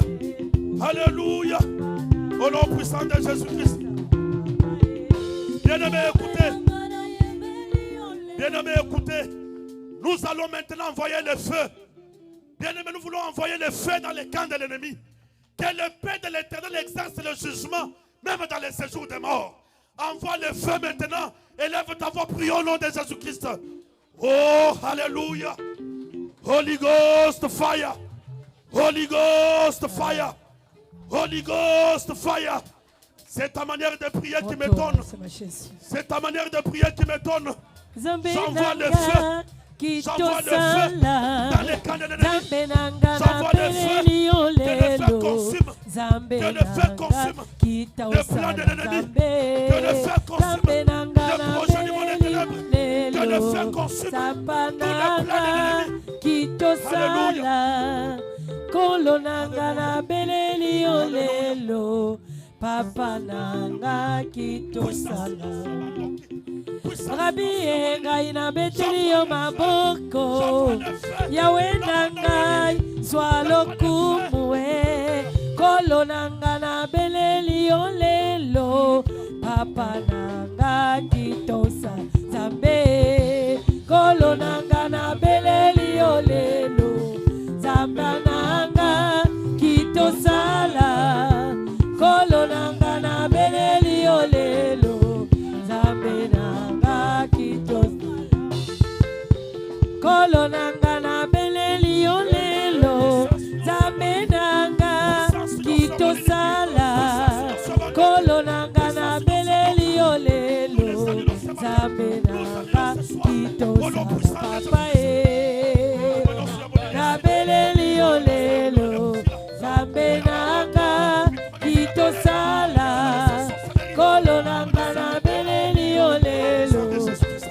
Alléluia. Au nom puissant de Jésus-Christ. Bien-aimés, écoutez. Bien-aimés, écoutez. Nous allons maintenant envoyer le feu. Bien-aimés, nous voulons envoyer le feu dans les camps de l'ennemi. Que le paix de l'Éternel exerce le jugement, même dans les séjours des morts. Envoie le feu maintenant. Élève ta voix, prie au nom de Jésus-Christ. Oh, alléluia. Holy Ghost fire. Holy Ghost fire. Holy Ghost fire. C'est ta manière de prier qui m'étonne. C'est ta manière de prier qui m'étonne. J'envoie le feu. J'envoie le feu dans les camps de l'ennemi. J'envoie le feu. Que le feu consume. Que le feu consume le plan de l'ennemi. Que le feu consume le projet du monde des ténèbres. Que le feu consume tout le plan de l'ennemi. Alléluia. Kolonanga na beleli olelo papa nanga kitosala Rabi ngai na beteli yo maboko Yawe nanga swalo kumwe kolonanga na beleli olelo papa nanga kitosala Zambe kolonanga na beleli olelo Zambananga kitosala kolonanga na beleli olelo Zambenanga kitosala kolonanga na beleli olelo Zambenanga kitosala kolonanga na beleli olelo Zambenanga kitosala papae na beleli olelo Zambenanga kitosala kolonanga na beleli olelo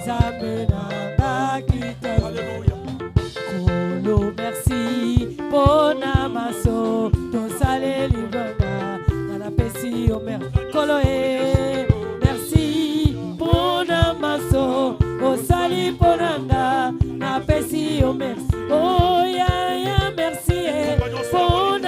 Zambenanga kitosala Kolo merci pona maso tosale libanga na pesi omer Kolo merci pona maso osali ponanga na pesi omer Oh ya ya merci pona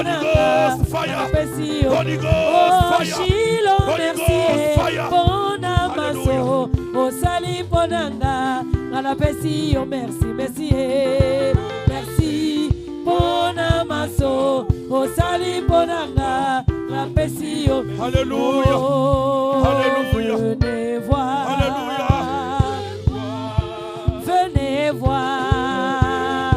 nanga Ghost, fire. napesi yo Holy Ghost, oh fire. Shilo Holy merci Ghost, fire. pona Hallelujah. maso osali ponanga napesi yo merci merci merci pona maso osali ponanga napesi yo Hallelujah. oh, Hallelujah. venez voir venez voir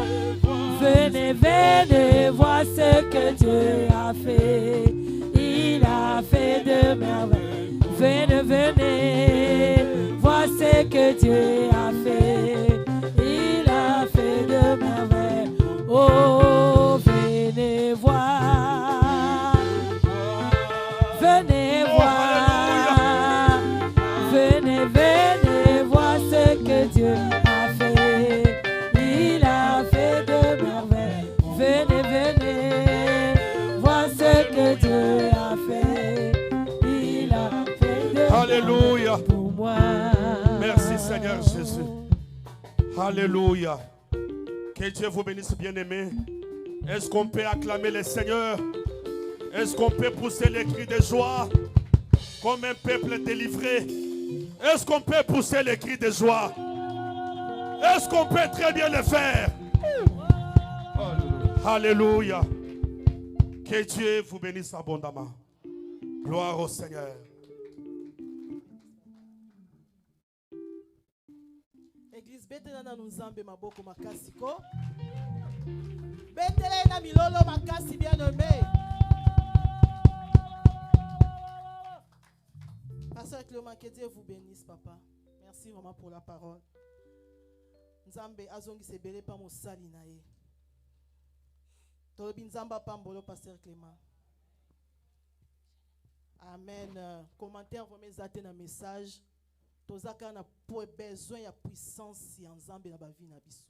venez voir ce que Dieu a fait. Il a fait de merveilles. Venez voir ce que Dieu a fait. Il a fait de merveilles. Oh, venez voir. Venez voir. Venez voir ce que Dieu a fait. Il a fait de merveilles. Venez voir ce que Dieu a fait. Il a fait de Alléluia. merveilles pour moi. Merci Seigneur Jésus. Alléluia. Que Dieu vous bénisse, bien-aimés. Est-ce qu'on peut acclamer le Seigneur? Est-ce qu'on peut pousser les cris de joie comme un peuple délivré? Est-ce qu'on peut pousser les cris de joie? Est-ce qu'on peut très bien le faire? Alléluia. Que Dieu vous bénisse abondamment. Gloire au Seigneur. Église, betela na nzambe maboko makasi ko. Betela na milolo makasi bien nommé. Pasteur Clément, que Dieu vous bénisse, papa. Merci vraiment pour la parole. Nzambe azongi sebele pa mosali na ye. Tolobi nzamba pambolo, Pasteur Clément. Amen. Commentaire vos mes na message. Tozaka na besoin ya puissance ya nzambe na ba vie na biso.